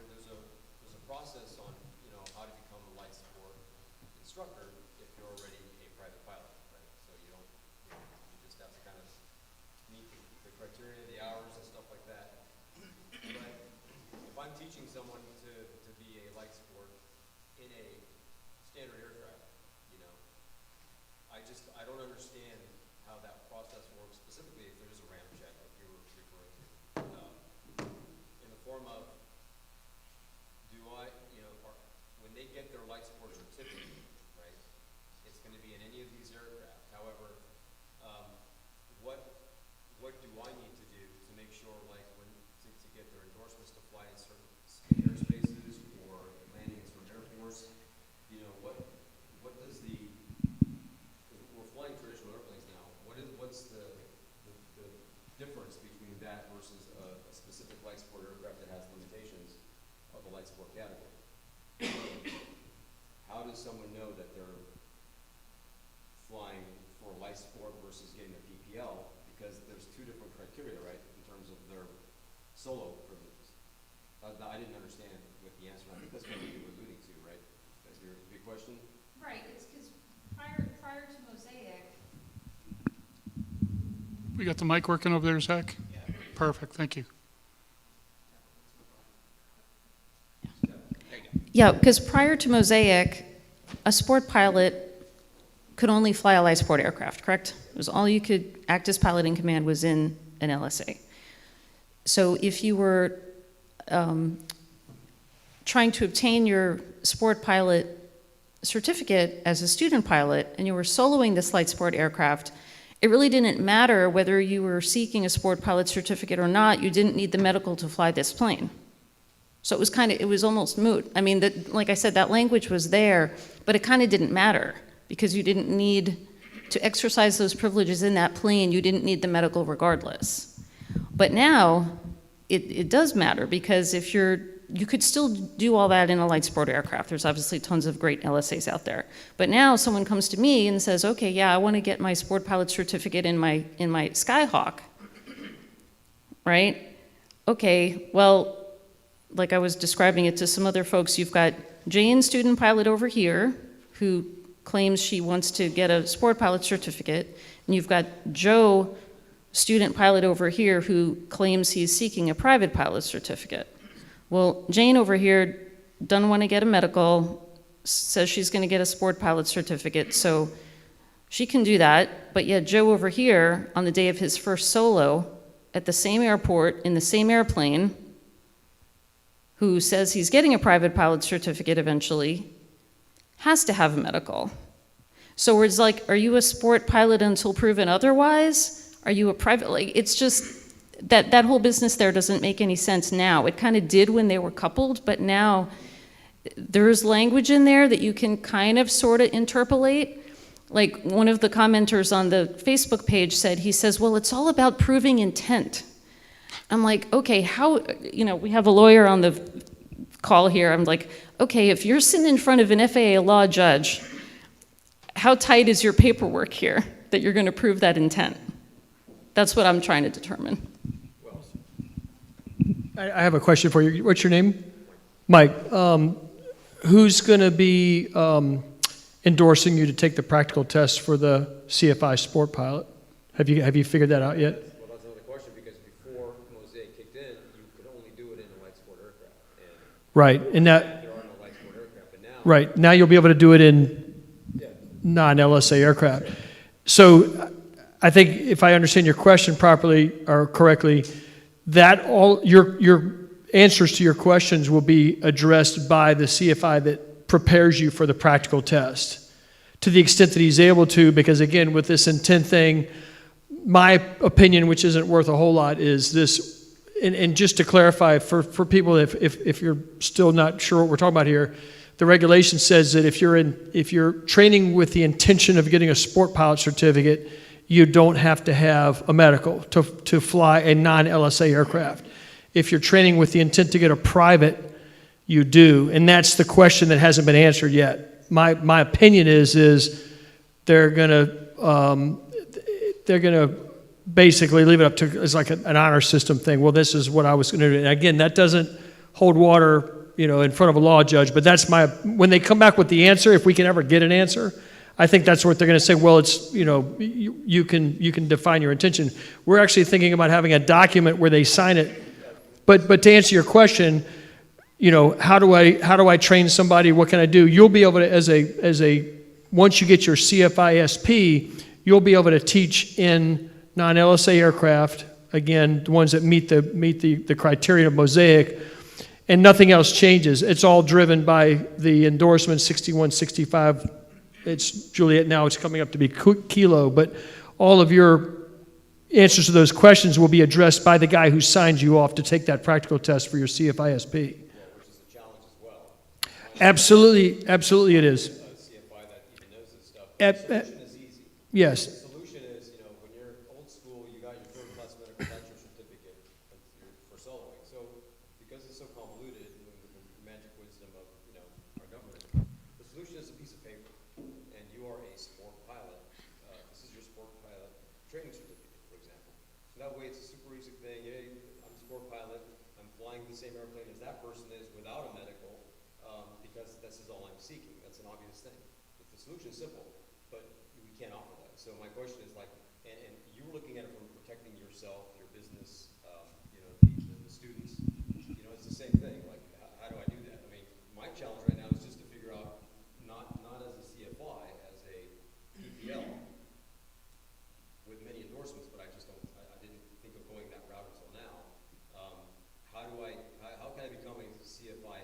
there's a process on, how to become a light sport instructor if you're already a private pilot, right? So you don't, you just have to kind of meet the criteria, the hours and stuff like that. But if I'm teaching someone to be a light sport in a standard aircraft, I don't understand how that process works, specifically if there's a ramp check, like you were referring to, in the form of, when they get their light sport certificate, right, it's going to be in any of these aircraft. However, what do I need to do to make sure, like, to get their endorsements to fly in certain airspaces or landing in certain airports? What does we're flying traditional airplanes now. What's the difference between that versus a specific light sport aircraft that has limitations of the light sport category? How does someone know that they're flying for light sport versus getting a PPL? Because there's two different criteria, right, in terms of their solo privileges. I didn't understand what the answer. I think that's what you were alluding to, right? That's your big question. Right. It's because prior to MOSAIC. We got the mic working over there, Zach? Yeah. Perfect. Thank you. Yeah, because prior to MOSAIC, a sport pilot could only fly a light sport aircraft, correct? It was all you could act as pilot in command was in an LSA. So if you were trying to obtain your sport pilot certificate as a student pilot and you were soloing this light sport aircraft, it really didn't matter whether you were seeking a sport pilot certificate or not. You didn't need the medical to fly this plane. So it was almost moot. I mean, like I said, that language was there, but it kind of didn't matter because you didn't need to exercise those privileges in that plane. You didn't need the medical regardless. But now it does matter because you could still do all that in a light sport aircraft. There's obviously tons of great LSAs out there. But now someone comes to me and says, okay, yeah, I want to get my sport pilot certificate in my Skyhawk, right? Okay, well, like I was describing it to some other folks, you've got Jane, student pilot over here, who claims she wants to get a sport pilot certificate, and you've got Joe, student pilot over here, who claims he's seeking a private pilot certificate. Well, Jane over here doesn't want to get a medical, says she's going to get a sport pilot certificate, so she can do that, but yet Joe over here, on the day of his first solo, at the same airport, in the same airplane, who says he's getting a private pilot certificate eventually, has to have a medical. So it's like, are you a sport pilot until proven otherwise? Are you a private, like, it's just, that whole business there doesn't make any sense now. It kind of did when they were coupled, but now there's language in there that you can kind of sort of interpolate. Like one of the commenters on the Facebook page said, he says, well, it's all about proving intent. I'm like, okay, how, we have a lawyer on the call here. I'm like, okay, if you're sitting in front of an FAA law judge, how tight is your paperwork here that you're going to prove that intent? That's what I'm trying to determine. I have a question for you. What's your name? Mike. Who's going to be endorsing you to take the practical test for the CFI Sport Pilot? Have you figured that out yet? Well, that's another question because before MOSAIC kicked in, you could only do it in a light sport aircraft. Right, and that. There are no light sport aircraft, but now. Right now, you'll be able to do it in non-LSA aircraft. So, I think if I understand your question properly or correctly, that all your answers to your questions will be addressed by the CFI that prepares you for the practical test, to the extent that he's able to. Because again, with this intent thing, my opinion, which isn't worth a whole lot, is this. And just to clarify for people, if you're still not sure what we're talking about here, the regulation says that if you're training with the intention of getting a sport pilot certificate, you don't have to have a medical to fly a non-LSA aircraft. If you're training with the intent to get a private, you do. And that's the question that hasn't been answered yet. My opinion is they're gonna basically leave it up to, it's like an honor system thing. Well, this is what I was gonna do. And again, that doesn't hold water, in front of a law judge, but that's when they come back with the answer, if we can ever get an answer, I think that's what they're going to say. Well, it's, you can define your intention. We're actually thinking about having a document where they sign it. But to answer your question, how do I train somebody? What can I do? You'll be able to, once you get your CFISP, you'll be able to teach in non-LSA aircraft. Again, the ones that meet the criteria of MOSAIC, and nothing else changes. It's all driven by the endorsement 6165. It's Juliet now, it's coming up to be Kilo, but all of your answers to those questions will be addressed by the guy who signs you off to take that practical test for your CFISP. Which is a challenge as well. Absolutely it is. CFI that even knows this stuff. The solution is easy. Yes. The solution is, when you're old school, you got your third class medical bachelor certificate for soloing. So because it's so convoluted with the magic wisdom of, our government, the solution is a piece of paper. And you are a sport pilot. This is your sport pilot training certificate, for example. So that way it's a super easy thing. Yeah, I'm a sport pilot. I'm flying the same airplane as that person is without a medical, because this is all I'm seeking. That's an obvious thing. But the solution is simple, but we can't offer that. So my question is and you were looking at it from protecting yourself, your business, the students. It's the same thing. Like, how do I do that? I mean, my challenge right now is just to figure out, not as a CFI, as a PPL, with many endorsements, but I didn't think of going that route until now. How can I become a CFI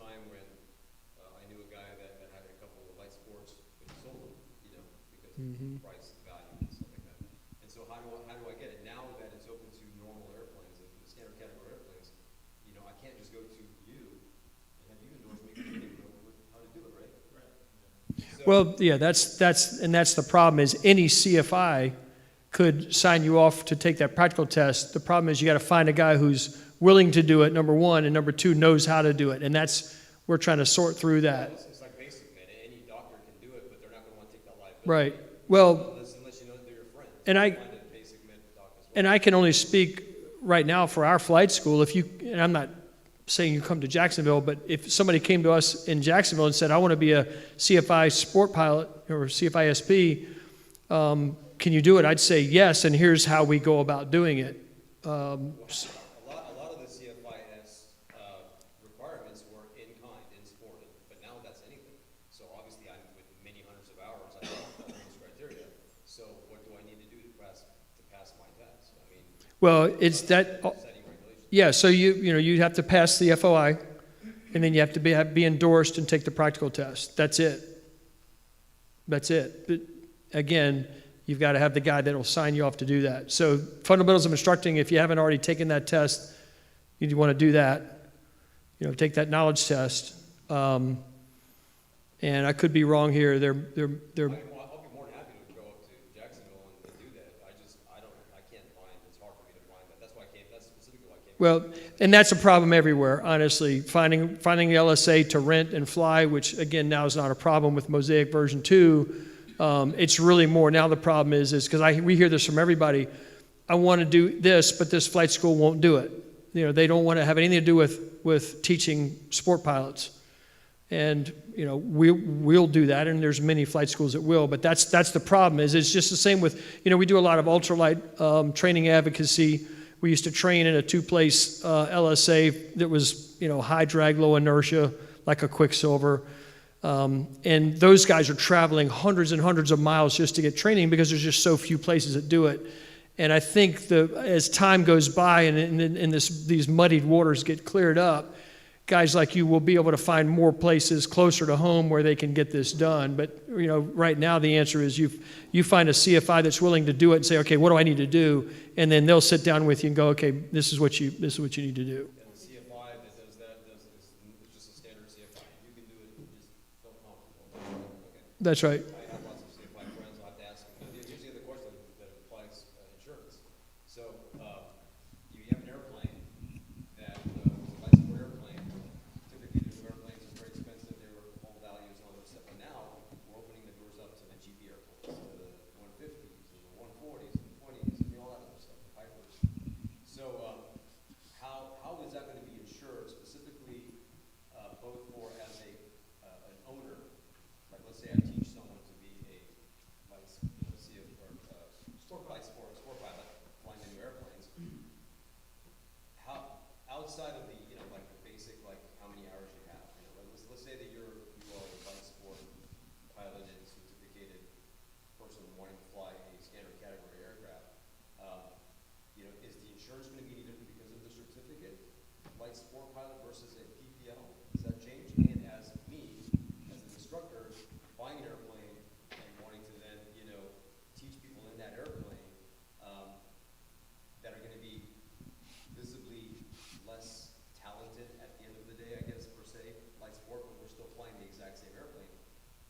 time when I knew a guy that had a couple of light sports, but he sold them, you know, because of the price, the value, and stuff like that. And so how do I get it? Now that it's open to normal airplanes and the standard category airplanes, you know, I can't just go to you and have you endorse me because you know how to do it, right? So, Well, yeah, that's the problem is any CFI could sign you off to take that practical test. The problem is you got to find a guy who's willing to do it, number one, and number two, knows how to do it. And we're trying to sort through that. it's like basic, man. Any doctor can do it, but they're not going to want to take that liability. Right. Well, Unless you know they're your friend. and I, Find a basic med doc as well. and I can only speak right now for our flight school. And I'm not saying you come to Jacksonville, but if somebody came to us in Jacksonville and said, I want to be a CFI sport pilot or CFI SP, can you do it? I'd say yes, and here's how we go about doing it. A lot of the CFIS requirements were in kind, in sport, but now that's anything. So obviously, I'm with many hundreds of hours. I don't follow those criteria. So what do I need to do to pass my test? I mean, Well, it's that. setting regulations. Yeah, so you have to pass the FOI, and then you have to be endorsed and take the practical test. That's it. But again, you've got to have the guy that will sign you off to do that. So fundamentals of instructing, if you haven't already taken that test, you want to do that. Take that knowledge test. And I could be wrong here. They're I'll be more than happy to go up to Jacksonville and do that. I can't find. It's hard for me to find that. That's why I came. That's specifically why I came. Well, and that's a problem everywhere, honestly. Finding the LSA to rent and fly, which again now is not a problem with MOSAIC version 2. It's really more now. The problem is because we hear this from everybody. I want to do this, but this flight school won't do it. They don't want to have anything to do with teaching sport pilots, and we'll do that. And there's many flight schools that will, but that's the problem. It's just the same with we do a lot of ultralight training advocacy. We used to train in a 2-place LSA that was high drag, low inertia, like a Quicksilver. And those guys are traveling hundreds and hundreds of miles just to get training because there's just so few places that do it. And I think as time goes by and these muddied waters get cleared up, guys like you will be able to find more places closer to home where they can get this done. But right now the answer is you find a CFI that's willing to do it and say, okay, what do I need to do? And then they'll sit down with you and go, okay, this is what you need to do. And the CFI that does that is just a standard CFI. You can do it. Just don't know. Okay. That's right. I have lots of CFI friends. I'll have to ask them. Here's the other question that applies insurance. So you have an airplane that is a light sport airplane. Typically, these airplanes are very expensive. They were whole values and all that stuff. But now we're opening the doors up to the GP airplanes, the 150s and the 140s and the 20s and all that other stuff, the Pipers. So how is that going to be insured specifically, both for as an owner? Like, let's say I teach someone to be a light, sport pilot, flying the new airplanes. How outside of the like the basic, like how many hours you have? Like let's say that you are a light sport piloted, certificated person wanting to fly a standard category aircraft. Is the insurance going to be any different because of the certificate, light sport pilot versus a PPL? Does that change? And as me, as an instructor, flying an airplane and wanting to then, teach people in that airplane that are going to be visibly less talented at the end of the day, I guess, per se, light sport, but we're still flying the exact same airplane.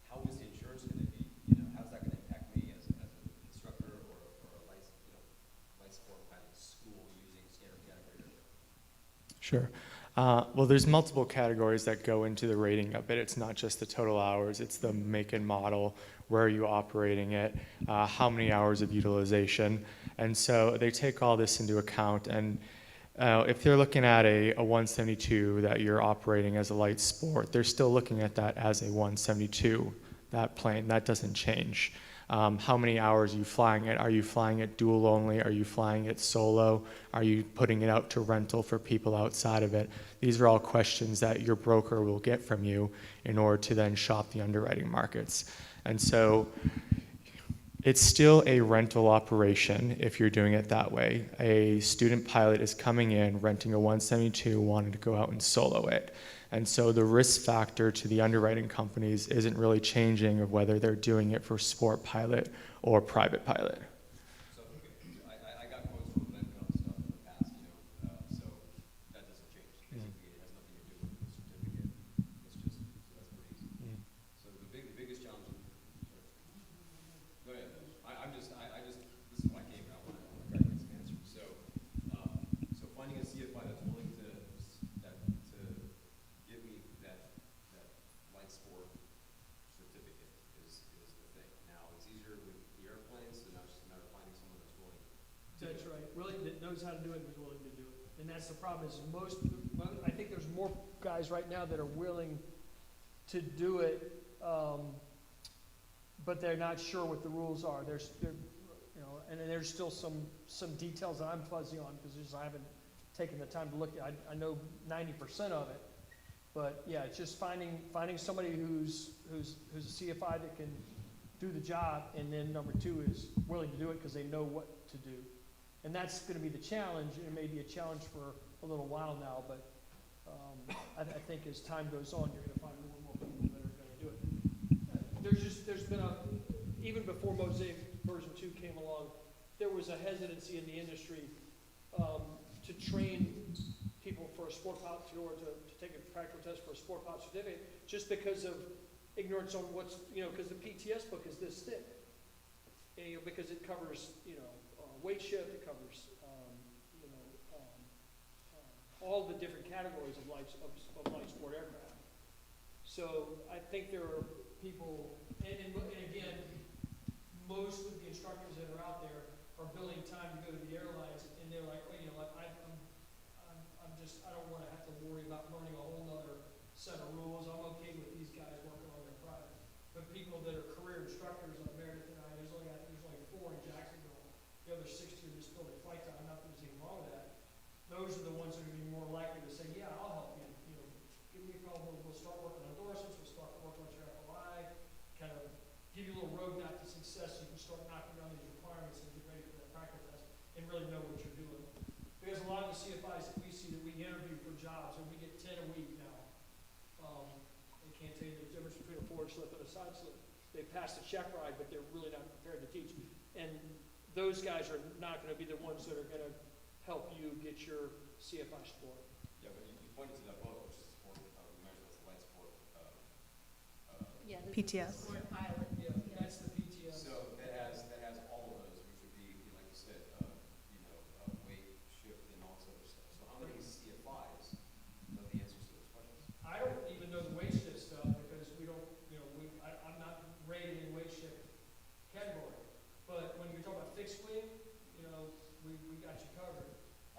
How is the insurance going to be? How's that going to impact me as an instructor or a light sport pilot school using standard category aircraft? Sure. Well, there's multiple categories that go into the rating of it. It's not just the total hours, it's the make and model, where are you operating it, how many hours of utilization. And so they take all this into account. And if they're looking at a 172 that you're operating as a light sport, they're still looking at that as a 172, that plane. That doesn't change. How many hours are you flying it? Are you flying it dual only? Are you flying it solo? Are you putting it out to rental for people outside of it? These are all questions that your broker will get from you in order to then shop the underwriting markets. And so it's still a rental operation if you're doing it that way. A student pilot is coming in, renting a 172, wanting to go out and solo it. And so the risk factor to the underwriting companies isn't really changing of whether they're doing it for sport pilot or private pilot. So, I got quotes from Medco and stuff in the past, so that doesn't change. Basically, it has nothing to do with the certificate. It's just, so that's pretty easy. So the biggest challenge, sorry. Go ahead. This is why I came out, I want to get some answers. So finding a CFI that's willing to give me that light sport certificate is the thing. Now, it's easier with the airplanes, so now it's just a matter of finding someone that's willing. That's right, really, that knows how to do it and is willing to do it. And that's the problem is I think there's more guys right now that are willing to do it, but they're not sure what the rules are. And then there's still some details that I'm fuzzy on because I haven't taken the time to look at. I know 90% of it, but yeah, it's just finding somebody who's a CFI that can do the job, and then number two is willing to do it because they know what to do. And that's going to be the challenge. It may be a challenge for a little while now, but I think as time goes on, you're going to find more and more people that are going to do it. There's been even before MOSAIC version 2 came along, there was a hesitancy in the industry to train people for a sport pilot in order to take a practical test for a sport pilot certificate, just because of ignorance on what's, because the PTS book is this thick. And, because it covers, weight shift, it covers, all the different categories of light sport aircraft. So I think there are people, and again, most of the instructors that are out there are billing time to go to the airlines, and they're like, well, I don't want to have to worry about learning a whole nother set of rules. I'm okay with these guys working on their private. But people that are career instructors like Meredith and I, there's only 4 in Jacksonville. The other 60 are just building flight time. Not that there's anything wrong with that. Those are the ones that are going to be more likely to say, yeah, I'll help you. Give me a call. We'll start working on endorsements. We'll start working on your FOI. Kind of give you a little roadmap to success so you can start knocking down these requirements and get ready for that practical test and really know what you're doing. Because a lot of the CFIs that we see that we interview for jobs, and we get 10 a week now, they can't tell you the difference between a forward slip and a side slip. They pass the check ride, but they're really not prepared to teach. And those guys are not going to be the ones that are going to help you get your CFI score. Yeah, but you pointed to that book, which is sport, we measure that's light sport. PTS. Pilot, yeah, that's the PTS. So that has all of those, which would be, like you said, weight, shift, and all this other stuff. So how many CFIs know the answers to those questions? I don't even know the weight shift stuff because we don't, I'm not rated in weight shift category. But when you're talking about fixed wing, we got you covered.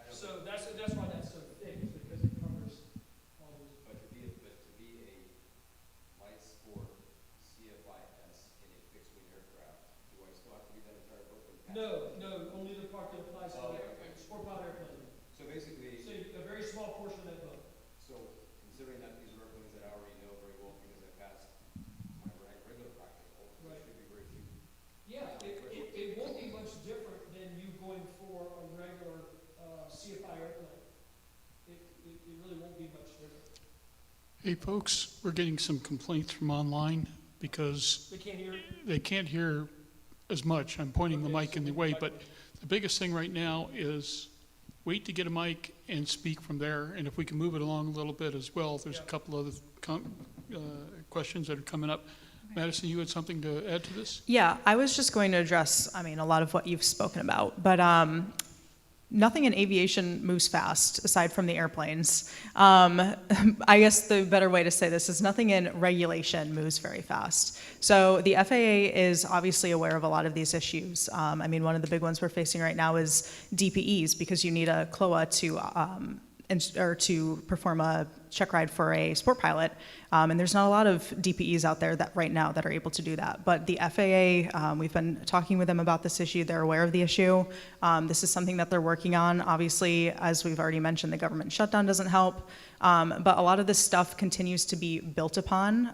So that's why that's so thick, is because it covers all those. But to be a light sport CFIS in a fixed wing aircraft, do I still have to read that entire book? No, only the part that applies to okay. sport pilot airplane. So basically, So a very small portion of that book. so considering that these are airplanes that I already know very well because I passed my regular practical, Right. which should be very few. Yeah, it won't be much different than you going for a regular CFI airplane. It really won't be much different. Hey, folks, we're getting some complaints from online because They can't hear. they can't hear as much. I'm pointing the mic in the way, but the biggest thing right now is wait to get a mic and speak from there. And if we can move it along a little bit as well, there's a couple other questions that are coming up. Madison, you had something to add to this? Yeah, I was just going to address, a lot of what you've spoken about, but nothing in aviation moves fast aside from the airplanes. I guess the better way to say this is nothing in regulation moves very fast. So the FAA is obviously aware of a lot of these issues. One of the big ones we're facing right now is DPEs, because you need a CLOA to perform a check ride for a sport pilot. And there's not a lot of DPEs out there that right now that are able to do that. But the FAA, we've been talking with them about this issue. They're aware of the issue. This is something that they're working on. Obviously, as we've already mentioned, the government shutdown doesn't help. But a lot of this stuff continues to be built upon,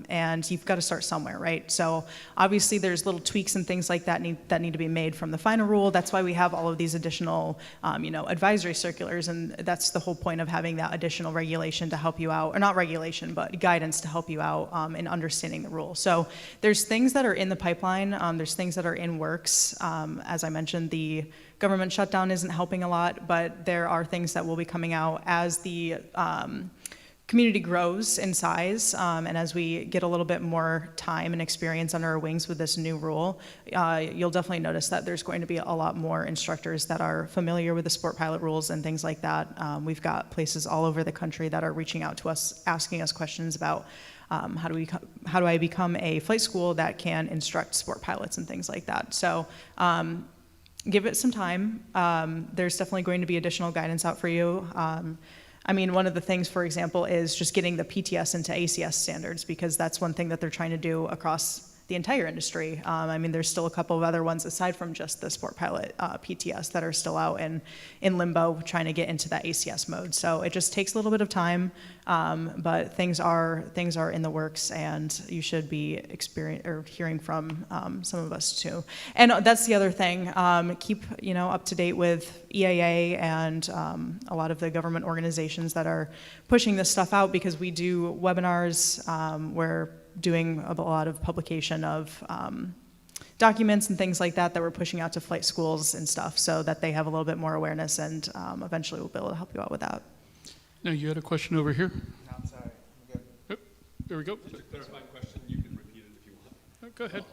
and you've got to start somewhere, right? So obviously there's little tweaks and things like that need to be made from the final rule. That's why we have all of these additional, advisory circulars, and that's the whole point of having that additional regulation regulation to help you out, or not regulation, but guidance to help you out in understanding the rule. So there's things that are in the pipeline, there's things that are in works. As I mentioned, the government shutdown isn't helping a lot, but there are things that will be coming out as the community grows in size, and as we get a little bit more time and experience under our wings with this new rule, you'll definitely notice that there's going to be a lot more instructors that are familiar with the sport pilot rules and things like that. We've got places all over the country that are reaching out to us, asking us questions about how do I become a flight school that can instruct sport pilots and things like that. So give it some time. There's definitely going to be additional guidance out for you. I mean, one of the things, for example, is just getting the PTS into ACS standards, because that's one thing that they're trying to do across the entire industry. I mean, there's still a couple of other ones aside from just the sport pilot PTS that are still out in limbo trying to get into that ACS mode. So it just takes a little bit of time, but things are in the works, and you should be hearing from some of us too. And that's the other thing. Keep up to date with EAA and a lot of the government organizations that are pushing this stuff out, because we do webinars. We're doing a lot of publication of documents and things like that we're pushing out to flight schools and stuff, so that they have a little bit more awareness, and eventually we'll be able to help you out with that. Now, you had a question over here? No, I'm sorry. I'm good. Yep, there we go. Just a clarifying question, you can repeat it if you want. Go ahead.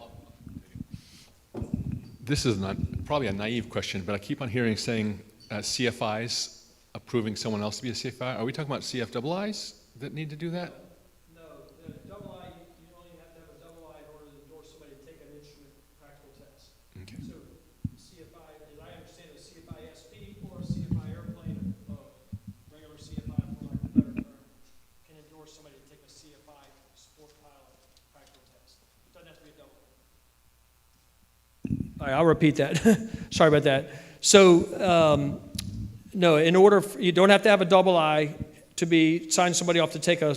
This is probably a naive question, but I keep on hearing saying CFIs approving someone else to be a CFI. Are we talking about CFIIs that need to do that? No, the double I, you only have to have a double I in order to endorse somebody to take an instrument practical test. Okay. So CFI, as I understand it, CFI SP or CFI airplane, regular CFI, for lack of a better term, can endorse somebody to take a CFI sport pilot practical test. It doesn't have to be a double. All right, I'll repeat that. Sorry about that. So, no, in order, you don't have to have a double I to sign somebody off to take a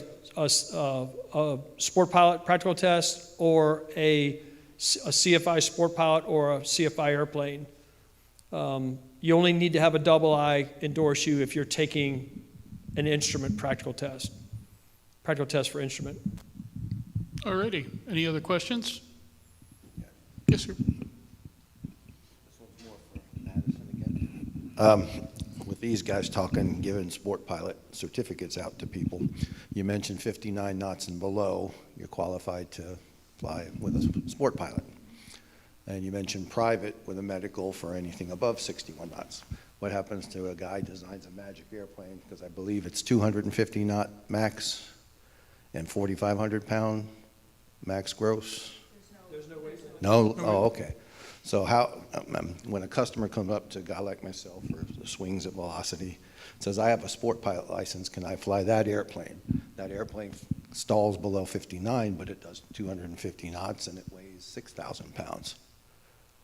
sport pilot practical test, or a CFI sport pilot, or a CFI airplane. You only need to have a double I endorse you if you're taking an instrument practical test for instrument. Alrighty, any other questions? Yes, sir. With these guys talking, giving sport pilot certificates out to people, you mentioned 59 knots and below, you're qualified to fly with a sport pilot. And you mentioned private with a medical for anything above 61 knots. What happens to a guy designs a magic airplane, because I believe it's 250 knot max and 4,500 pound max gross? There's no way. No? Oh, okay. So when a customer comes up to a guy like myself, or the swings at Velocity, says, I have a sport pilot license, can I fly that airplane? That airplane stalls below 59, but it does 250 knots and it weighs 6,000 pounds.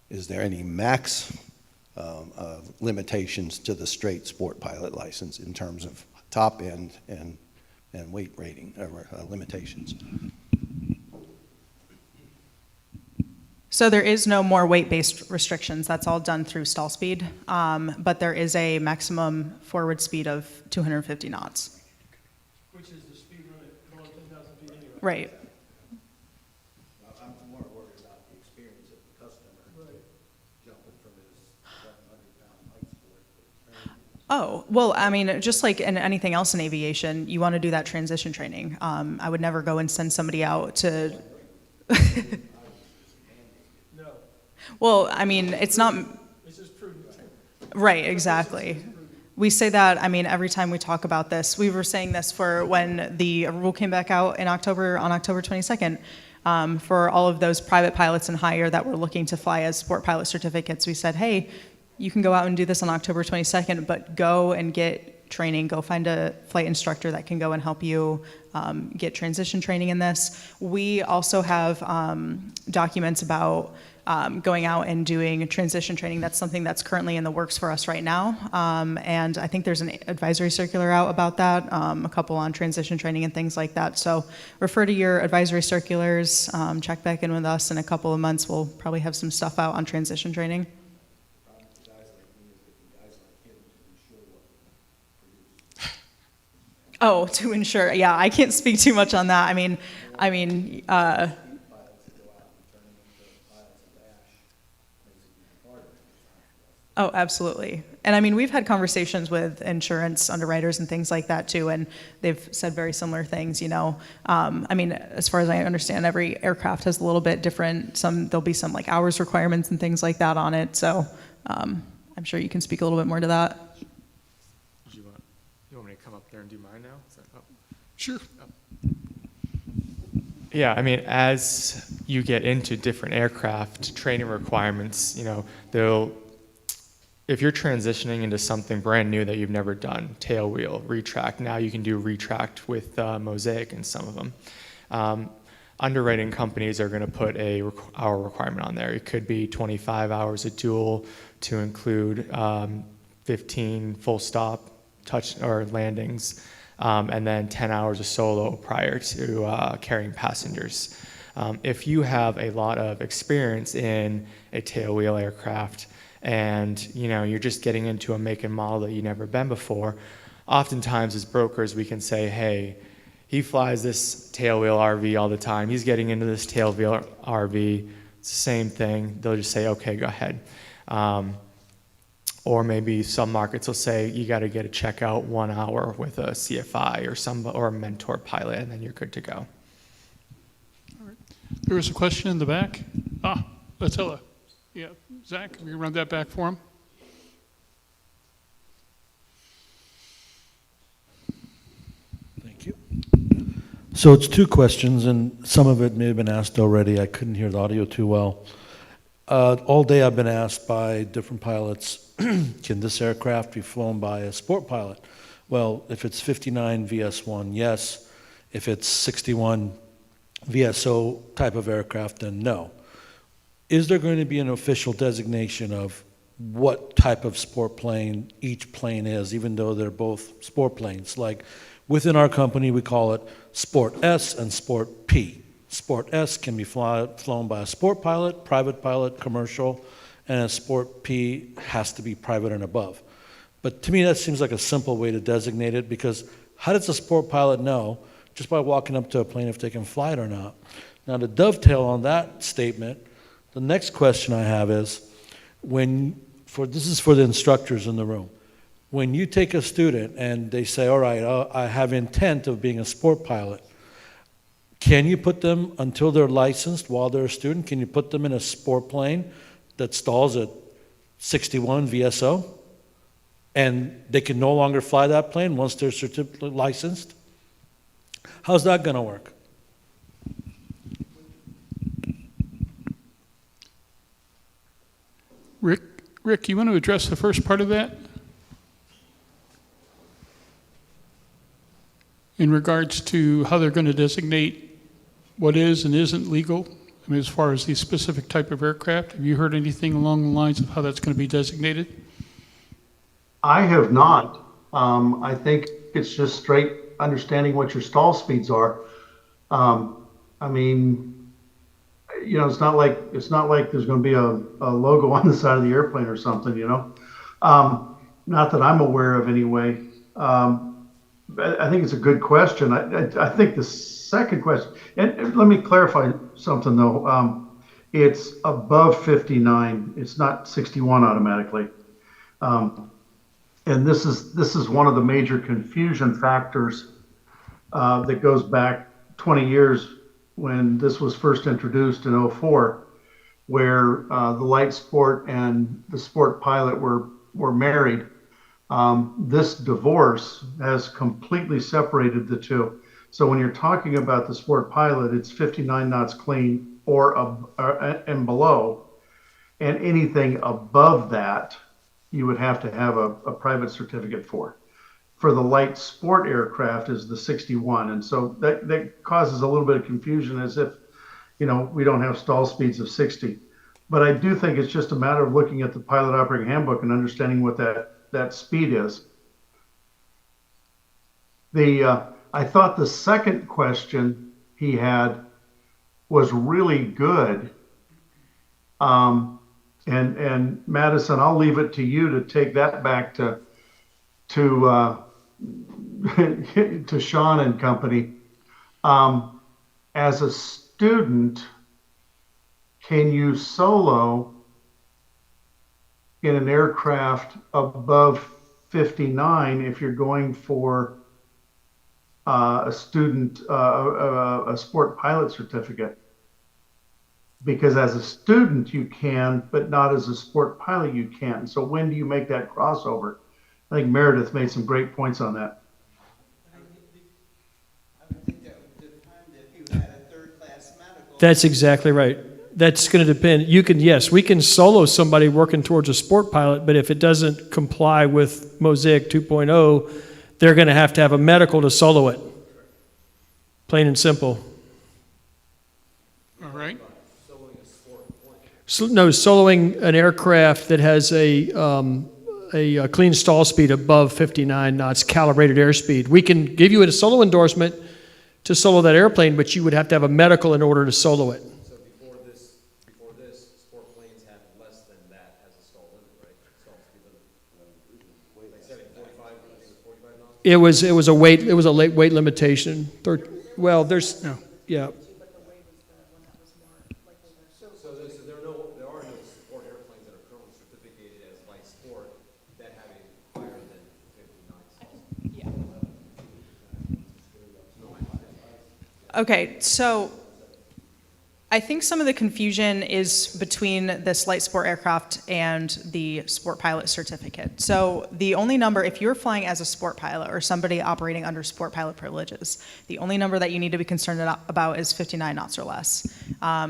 Is there any max limitations to the straight sport pilot license in terms of top end and weight rating limitations? So there is no more weight-based restrictions. That's all done through stall speed, but there is a maximum forward speed of 250 knots. Which is the speed limit going 10,000 feet anyway. Right. I'm more worried about the experience of the customer jumping from his 700-pound light sport. Oh, well, I mean, just like in anything else in aviation, you want to do that transition training. I would never go and send somebody out to... Well, I mean, it's not... This is prudent. Right, exactly. We say that, I mean, every time we talk about this. We were saying this for when the rule came back out in October, on October 22nd, for all of those private pilots and higher that were looking to fly as sport pilot certificates. We said, hey, you can go out and do this on October 22nd, but go and get training. Go find a flight instructor that can go and help you get transition training in this. We also have documents about going out and doing transition training. That's something that's currently in the works for us right now. And I think there's an advisory circular out about that, a couple on transition training and things like that. So refer to your advisory circulars, check back in with us in a couple of months. We'll probably have some stuff out on transition training. Oh, to ensure, yeah, I can't speak too much on that. Oh, absolutely. And I mean, we've had conversations with insurance underwriters and things like that too, and they've said very similar things, you know. I mean, as far as I understand, every aircraft has a little bit different, there'll be some like hours requirements and things like that on it, so I'm sure you can speak a little bit more to that. You want me to come up there and do mine now? Sure. Yeah, I mean, as you get into different aircraft training requirements, you know, if you're transitioning into something brand new that you've never done, tail wheel, retract, now you can do retract with MOSAIC in some of them. Underwriting companies are going to put a hour requirement on there. It could be 25 hours a dual to include 15 full stop touch or landings, and then 10 hours of solo prior to carrying passengers. If you have a lot of experience in a tailwheel aircraft and you know you're just getting into a make and model that you've never been before, oftentimes as brokers we can say, hey, he flies this tailwheel RV all the time. He's getting into this tailwheel RV. It's the same thing. They'll just say, okay, go ahead. Or maybe some markets will say you got to get a checkout 1 hour with a CFI or a mentor pilot, and then you're good to go. All right. There was a question in the back. Attila. Yeah, Zach, can you run that back for him? Thank you. So it's two questions, and some of it may have been asked already. I couldn't hear the audio too well. All day I've been asked by different pilots, can this aircraft be flown by a sport pilot? Well, if it's 59 VS1, yes. If it's 61 VSO type of aircraft, then no. Is there going to be an official designation of what type of sport plane each plane is, even though they're both sport planes? Like within our company, we call it Sport S and Sport P. Sport S can be flown by a sport pilot, private pilot, commercial, and a Sport P has to be private and above. But to me, that seems like a simple way to designate it, because how does a sport pilot know just by walking up to a plane if they can fly it or not? Now, to dovetail on that statement, the next question I have is, this is for the instructors in the room. When you take a student and they say, all right, I have intent of being a sport pilot, can you put them, until they're licensed while they're a student, can you put them in a sport plane that stalls at 61 VSO? And they can no longer fly that plane once they're certificate licensed? How's that going to work? Rick, you want to address the first part of that? In regards to how they're going to designate what is and isn't legal? I mean, as far as the specific type of aircraft, have you heard anything along the lines of how that's going to be designated? I have not. I think it's just straight understanding what your stall speeds are. I mean, you know, it's not like there's going to be a logo on the side of the airplane or something, you know. Not that I'm aware of anyway. I think it's a good question. I think the second question, and let me clarify something though. It's above 59. It's not 61 automatically. And this is one of the major confusion factors that goes back 20 years when this was first introduced in 2004, where the light sport and the sport pilot were married. This divorce has completely separated the two. So when you're talking about the sport pilot, it's 59 knots clean and below, and anything above that, you would have to have a private certificate for. For the light sport aircraft is the 61. And so that causes a little bit of confusion, as if, you know, we don't have stall speeds of 60. But I do think it's just a matter of looking at the pilot operating handbook and understanding what that speed is. I thought the second question he had was really good. And Madison, I'll leave it to you to take that back to to Sean and company, as a student, can you solo in an aircraft above 59 if you're going for a student, a sport pilot certificate? Because as a student you can, but not as a sport pilot you can't. So when do you make that crossover? I think Meredith made some great points on that. I would think that would depend if you had a third-class medical. That's exactly right. That's going to depend. You can, yes, we can solo somebody working towards a sport pilot, but if it doesn't comply with MOSAIC 2.0, they're going to have a medical to solo it. Plain and simple. All right. So, no, soloing an aircraft that has a clean stall speed above 59 knots, calibrated airspeed. We can give you a solo endorsement to solo that airplane, but you would have to have a medical in order to solo it. So before this, sport planes had less than that as a stall limit, right? Stall speed limit. Like 45, I think it was 45 knots? It was a weight limitation. Well, there's, yeah. So there are no sport airplanes that are currently certificated as light sport that have a higher than 59 stalls. Okay, so I think some of the confusion is between this light sport aircraft and the sport pilot certificate. So the only number, if you're flying as a sport pilot or somebody operating under sport pilot privileges, the only number that you need to be concerned about is 59 knots or less.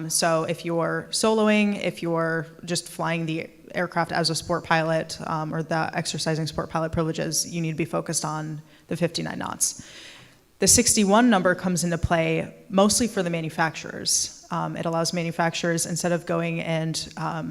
So if you're soloing, if you're just flying the aircraft as a sport pilot or the exercising sport pilot privileges, you need to be focused on the 59 knots. The 61 number comes into play mostly for the manufacturers. It allows manufacturers, instead of going and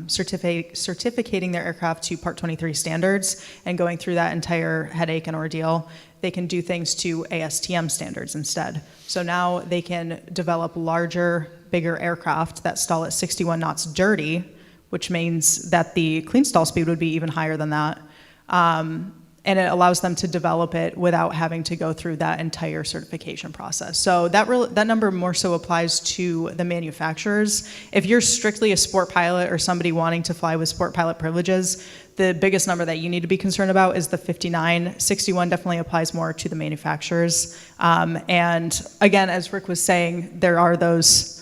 certificating their aircraft to Part 23 standards and going through that entire headache and ordeal, they can do things to ASTM standards instead. So now they can develop larger, bigger aircraft that stall at 61 knots dirty, which means that the clean stall speed would be even higher than that. And it allows them to develop it without having to go through that entire certification process. So that number more so applies to the manufacturers. If you're strictly a sport pilot or somebody wanting to fly with sport pilot privileges, the biggest number that you need to be concerned about is the 59. 61 definitely applies more to the manufacturers. And again, as Rick was saying, there are those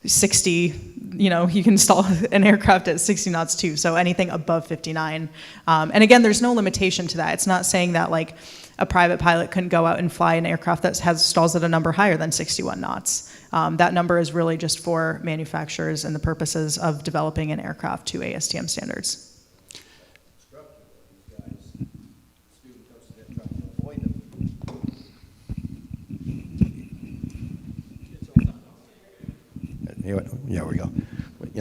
60, you can install an aircraft at 60 knots too, so anything above 59. And again, there's no limitation to that. It's not saying that like a private pilot couldn't go out and fly an aircraft that has stalls at a number higher than 61 knots. That number is really just for manufacturers and the purposes of developing an aircraft to ASTM standards. Yeah, we go.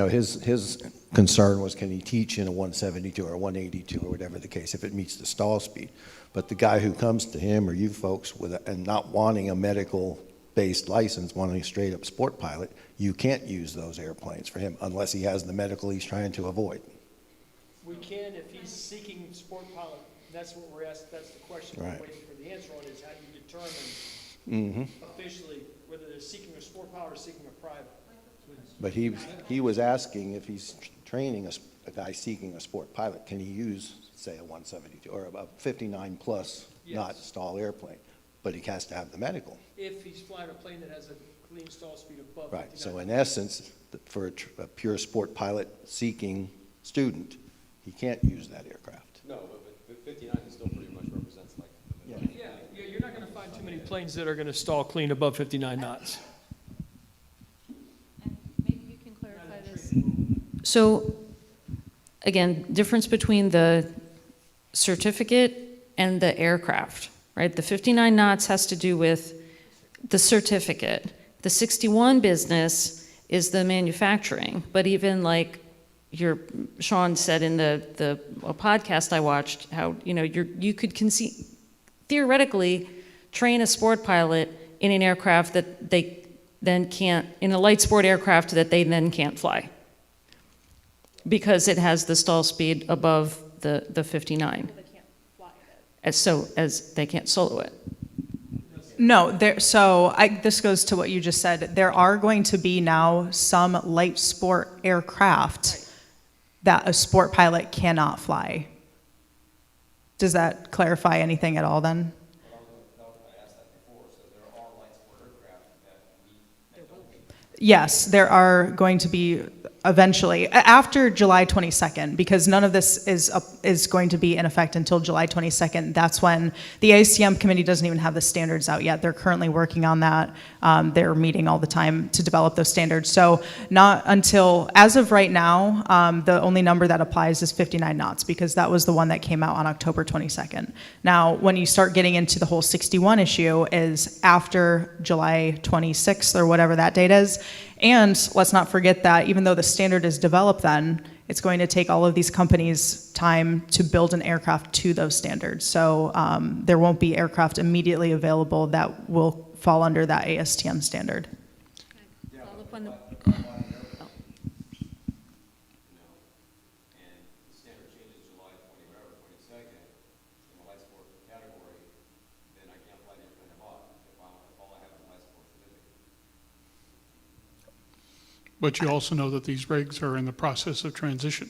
His concern was, can he teach in a 172 or a 182 or whatever the case, if it meets the stall speed. But the guy who comes to him or you folks and not wanting a medical-based license, wanting a straight-up sport pilot, you can't use those airplanes for him unless he has the medical he's trying to avoid. We can if he's seeking sport pilot. That's what we're asked. That's the question Right. we're waiting for the answer on, is how do you determine officially whether they're seeking a sport pilot or seeking a private. But he was asking if he's training a guy seeking a sport pilot, can he use, say, a 172 or a 59 plus knot stall airplane? But he has to have the medical. If he's flying a plane that has a clean stall speed above Right. 59. So in essence, for a pure sport pilot seeking student, he can't use that aircraft. No, but 59 still pretty much represents like the middle. Yeah, you're not going to find too many planes that are going to stall clean above 59 knots. Maybe you can clarify this. So, again, difference between the certificate and the aircraft, right? The 59 knots has to do with the certificate. The 61 business is the manufacturing, but even like Sean said in the podcast I watched, how you could theoretically train a sport pilot in an aircraft that they then can't, in a light sport aircraft that they then can't fly because it has the stall speed above the 59. They can't fly it. As they can't solo it. No, this goes to what you just said. There are going to be now some light sport aircraft that a sport pilot cannot fly. Does that clarify anything at all then? Yes, there are going to be eventually, after July 22nd, because none of this is going to be in effect until July 22nd. That's when the ASTM committee doesn't even have the standards out yet. They're currently working on that. They're meeting all the time to develop those standards. So not until, as of right now, the only number that applies is 59 knots, because that was the one that came out on October 22nd. Now, when you start getting into the whole 61 issue is after July 26th or whatever that date is. And let's not forget that even though the standard is developed then, it's going to take all of these companies time to build an aircraft to those standards. So there won't be aircraft immediately available that will fall under that ASTM standard. Follow up on the- But you also know that these regs are in the process of transition.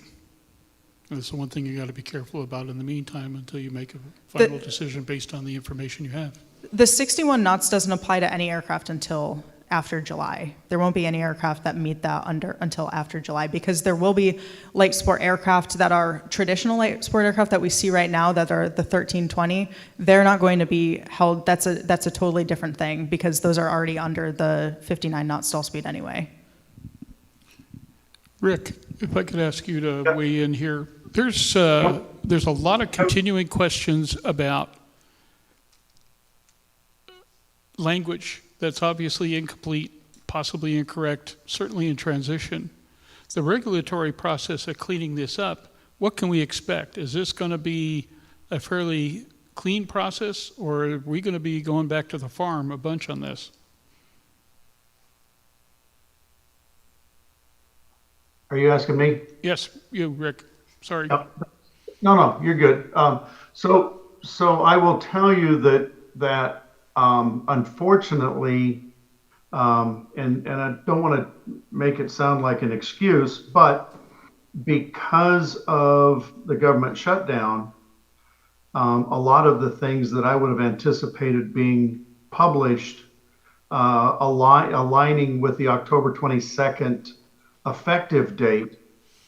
And that's the one thing you got to be careful about in the meantime until you make a final decision based on the information you have. The 61 knots doesn't apply to any aircraft until after July. There won't be any aircraft that meet that until after July, because there will be light sport aircraft that are traditional light sport aircraft that we see right now that are the 1320. They're not going to be held. That's a totally different thing, because those are already under the 59 knot stall speed anyway. Rick, if I could ask you to weigh in here. There's a lot of continuing questions about language that's obviously incomplete, possibly incorrect, certainly in transition. The regulatory process of cleaning this up, what can we expect? Is this going to be a fairly clean process, or are we going to be going back to the farm a bunch on this? Are you asking me? Yes, you, Rick. Sorry. No, you're good. So I will tell you that unfortunately, and I don't want to make it sound like an excuse, but because of the government shutdown, a lot of the things that I would have anticipated being published, aligning with the October 22nd effective date,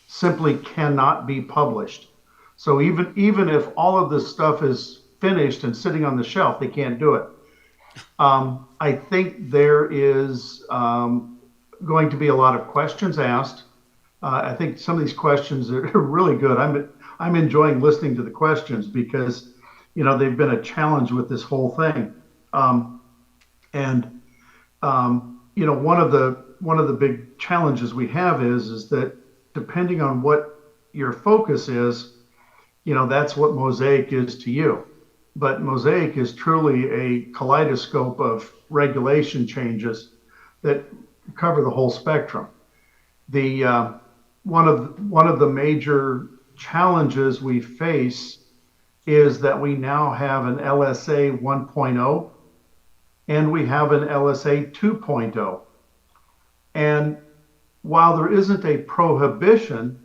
simply cannot be published. So even if all of this stuff is finished and sitting on the shelf, they can't do it. I think there is going to be a lot of questions asked. I think some of these questions are really good. I'm enjoying listening to the questions because, they've been a challenge with this whole thing. One of the big challenges we have is that depending on what your focus is, that's what MOSAIC is to you. But MOSAIC is truly a kaleidoscope of regulation changes that cover the whole spectrum. One of the major challenges we face is that we now have an LSA 1.0 and we have an LSA 2.0. And while there isn't a prohibition,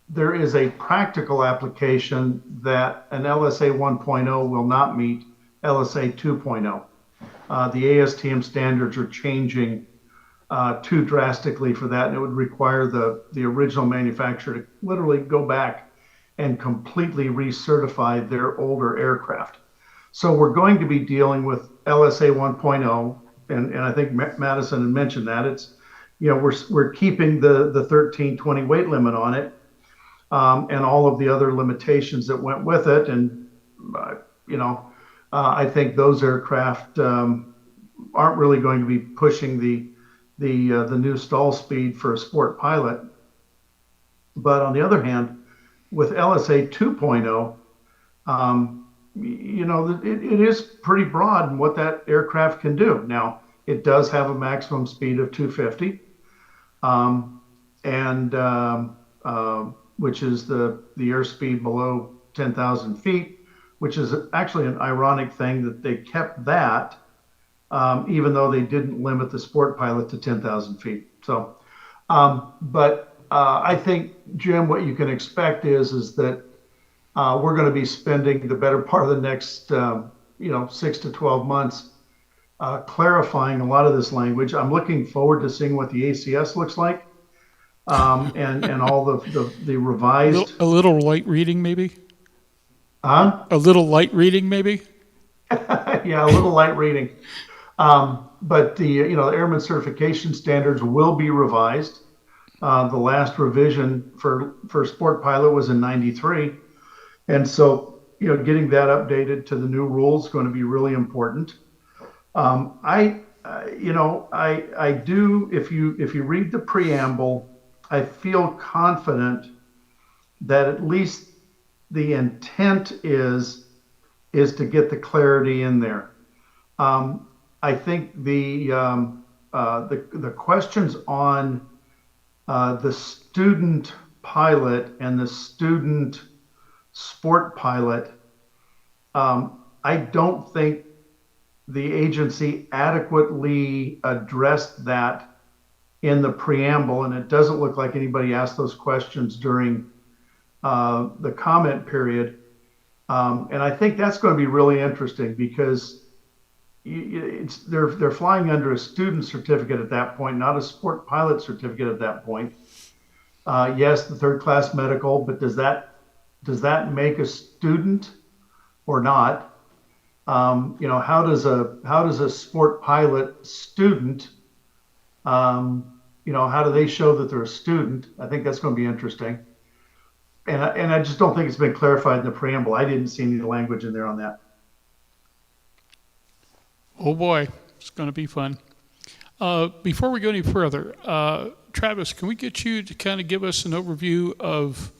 there is a practical application that an LSA 1.0 will not meet LSA 2.0. The ASTM standards are changing too drastically for that, and it would require the original manufacturer to literally go back and completely recertify their older aircraft. So we're going to be dealing with LSA 1.0, and I think Madison had mentioned that. It's, we're keeping the 1320 weight limit on it, and all of the other limitations that went with it. And, I think those aircraft aren't really going to be pushing the new stall speed for a sport pilot. But on the other hand, with LSA 2.0, it is pretty broad in what that aircraft can do. Now, it does have a maximum speed of 250, which is the airspeed below 10,000 feet, which is actually an ironic thing that they kept that even though they didn't limit the sport pilot to 10,000 feet. So, I think, Jim, what you can expect is that we're going to be spending the better part of the next, 6 to 12 months clarifying a lot of this language. I'm looking forward to seeing what the ACS looks like, and all the revised. A little light reading, maybe? Huh? A little light reading, maybe? Yeah, a little light reading. But the airman certification standards will be revised. The last revision for sport pilot was in '93, and so getting that updated to the new rules is going to be really important. I do. If you read the preamble, I feel confident that at least the intent is to get the clarity in there. I think the questions on the student pilot and the student sport pilot, I don't think the agency adequately addressed that in the preamble, and it doesn't look like anybody asked those questions during the comment period. And I think that's going to be really interesting because they're flying under a student certificate at that point, not a sport pilot certificate at that point. Yes, the third class medical, but does that make a student or not? How does a sport pilot student, how do they show that they're a student? I think that's going to be interesting. And I just don't think it's been clarified in the preamble. I didn't see any language in there on that. Oh boy, it's going to be fun. Before we go any further, Travis, can we get you to kind of give us an overview of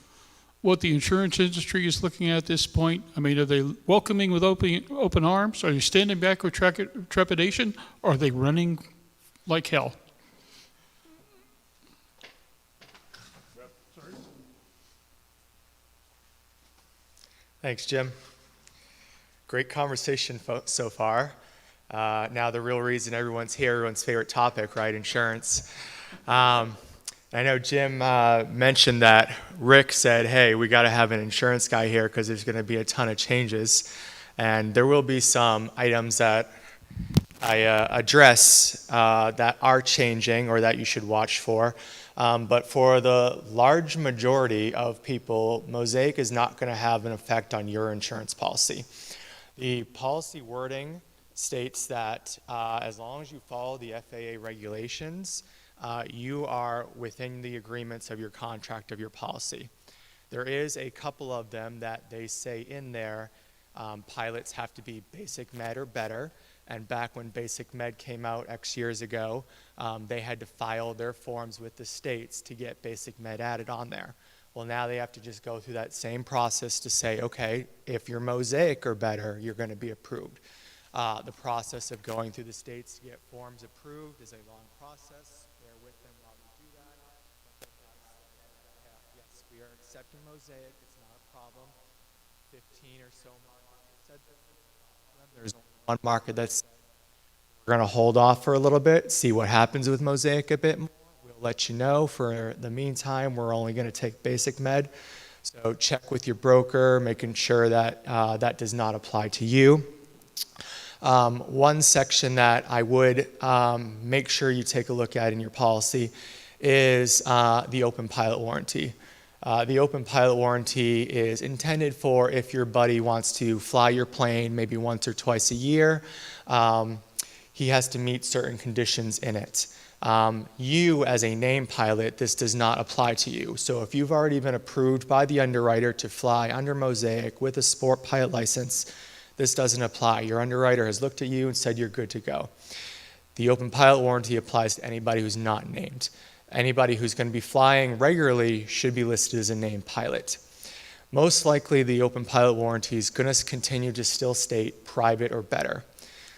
what the insurance industry is looking at this point? I mean, are they welcoming with open arms? Are they standing back with trepidation? Or are they running like hell? Thanks, Jim. Great conversation so far. Now the real reason everyone's here, everyone's favorite topic, right? Insurance. I know Jim mentioned that Rick said, hey, we got to have an insurance guy here because there's going to be a ton of changes. And there will be some items that I address that are changing or that you should watch for. But for the large majority of people, MOSAIC is not going to have an effect on your insurance policy. The policy wording states that as long as you follow the FAA regulations, you are within the agreements of your contract of your policy. There is a couple of them that they say in there, pilots have to be basic med or better. And back when basic med came out X years ago, they had to file their forms with the states to get basic med added on there. Well, now they have to just go through that same process to say, okay, if you're MOSAIC or better, you're going to be approved. The process of going through the states to get forms approved is a long process. Bear with them while we do that. Yes, we are accepting MOSAIC. It's not a problem. 15 or so markets said that. There's only one market that's we're going to hold off for a little bit, see what happens with MOSAIC a bit more. We'll let you know. For the meantime, we're only going to take basic med. So check with your broker, making sure that that does not apply to you. One section that I would make sure you take a look at in your policy is the open pilot warranty. The open pilot warranty is intended for if your buddy wants to fly your plane maybe once or twice a year. He has to meet certain conditions in it. You, as a named pilot, this does not apply to you. So if you've already been approved by the underwriter to fly under MOSAIC with a sport pilot license, this doesn't apply. Your underwriter has looked at you and said you're good to go. The open pilot warranty applies to anybody who's not named. Anybody who's going to be flying regularly should be listed as a named pilot. Most likely, the open pilot warranty is going to continue to still state private or better.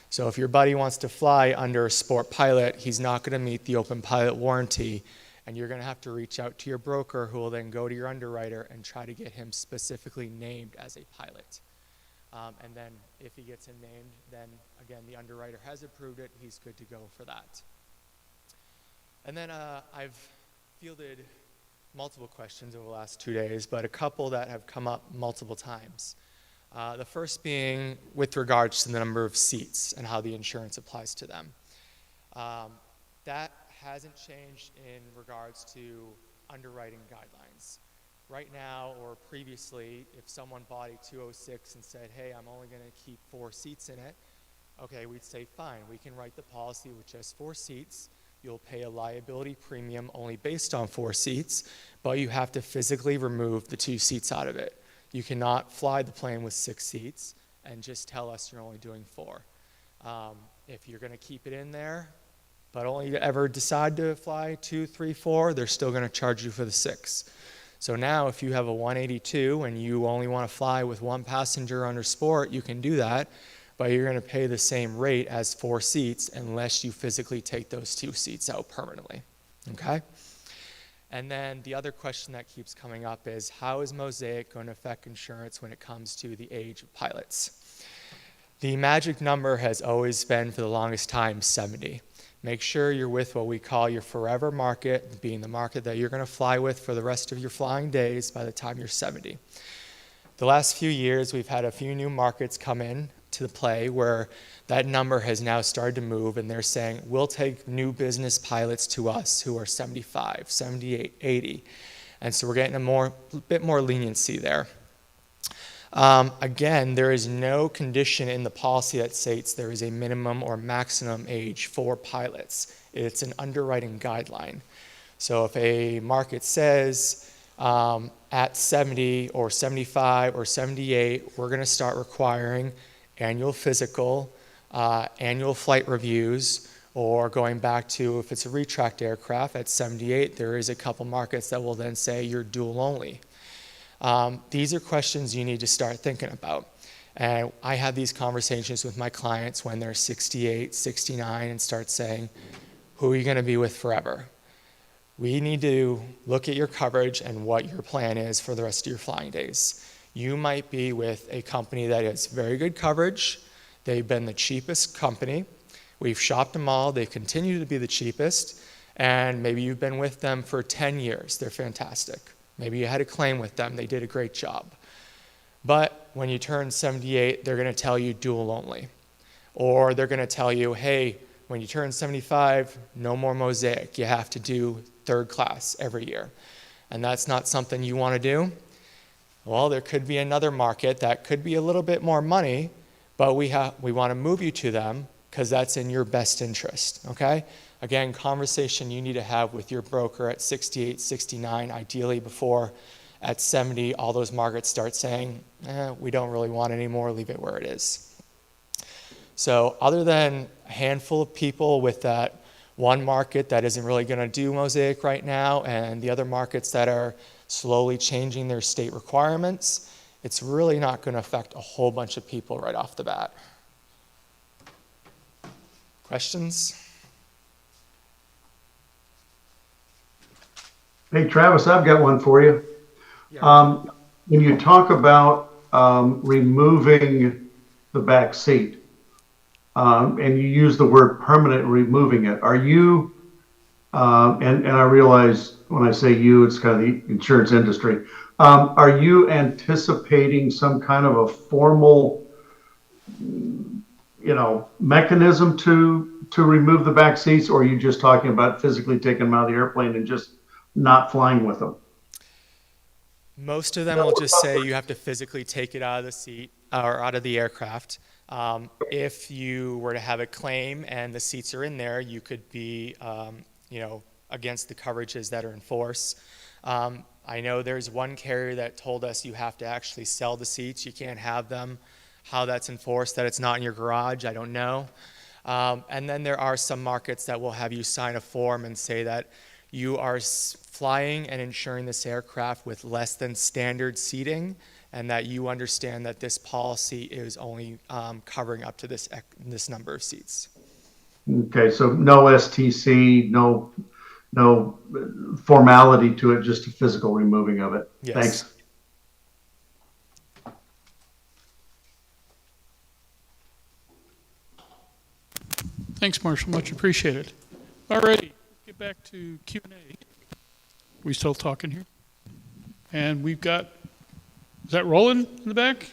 So if your buddy wants to fly under a sport pilot, he's not going to meet the open pilot warranty, and you're going to have to reach out to your broker, who will then go to your underwriter and try to get him specifically named as a pilot. And then if he gets him named, then again, the underwriter has approved it, he's good to go for that. And then I've fielded multiple questions over the last 2 days, but a couple that have come up multiple times. The first being with regards to the number of seats and how the insurance applies to them. That hasn't changed in regards to underwriting guidelines. Right now, or previously, if someone bought a 206 and said, hey, I'm only going to keep 4 seats in it, okay, we'd say, fine, we can write the policy with just 4 seats. You'll pay a liability premium only based on 4 seats, but you have to physically remove the 2 seats out of it. You cannot fly the plane with 6 seats and just tell us you're only doing 4. If you're going to keep it in there, but only ever decide to fly 2, 3, 4, they're still going to charge you for the 6. So now if you have a 182 and you only want to fly with 1 passenger under sport, you can do that, but you're going to pay the same rate as 4 seats unless you physically take those 2 seats out permanently, okay? And then the other question that keeps coming up is, how is MOSAIC going to affect insurance when it comes to the age of pilots? The magic number has always been, for the longest time, 70. Make sure you're with what we call your forever market, being the market that you're going to fly with for the rest of your flying days by the time you're 70. The last few years, we've had a few new markets come in to the play where that number has now started to move, and they're saying, we'll take new business pilots to us who are 75, 78, 80. And so we're getting a bit more leniency there. Again, there is no condition in the policy that states there is a minimum or maximum age for pilots. It's an underwriting guideline. So if a market says at 70 or 75 or 78, we're going to start requiring annual physical, annual flight reviews, or going back to if it's a retract aircraft at 78, there is a couple markets that will then say you're dual only. These are questions you need to start thinking about. And I have these conversations with my clients when they're 68, 69, and start saying, who are you going to be with forever? We need to look at your coverage and what your plan is for the rest of your flying days. You might be with a company that has very good coverage. They've been the cheapest company. We've shopped them all. They continue to be the cheapest. And maybe you've been with them for 10 years. They're fantastic. Maybe you had a claim with them. They did a great job. But when you turn 78, they're going to tell you dual only. Or they're going to tell you, hey, when you turn 75, no more MOSAIC. You have to do 3rd class every year. And that's not something you want to do. Well, there could be another market that could be a little bit more money, but we want to move you to them because that's in your best interest, okay? Again, conversation you need to have with your broker at 68, 69, ideally before at 70, all those markets start saying, we don't really want it anymore, leave it where it is. So other than a handful of people with that one market that isn't really going to do MOSAIC right now, and the other markets that are slowly changing their state requirements, it's really not going to affect a whole bunch of people right off the bat. Questions? Hey, Travis, I've got one for you. When you talk about removing the back seat, and you use the word permanent removing it, are you, and I realize when I say you, it's kind of the insurance industry, are you anticipating some kind of a formal, mechanism to remove the back seats, or are you just talking about physically taking them out of the airplane and just not flying with them? Most of them will just say you have to physically take it out of the seat or out of the aircraft. If you were to have a claim and the seats are in there, you could be, against the coverages that are in force. I know there's one carrier that told us you have to actually sell the seats. You can't have them. How that's enforced, that it's not in your garage, I don't know. And then there are some markets that will have you sign a form and say that you are flying and insuring this aircraft with less than standard seating, and that you understand that this policy is only covering up to this number of seats. Okay, so no STC, no formality to it, just a physical removing of it. Yes. Thanks. Thanks, Marshall, much appreciated. All righty, get back to Q&A. We still talking here? And we've got, is that Roland in the back?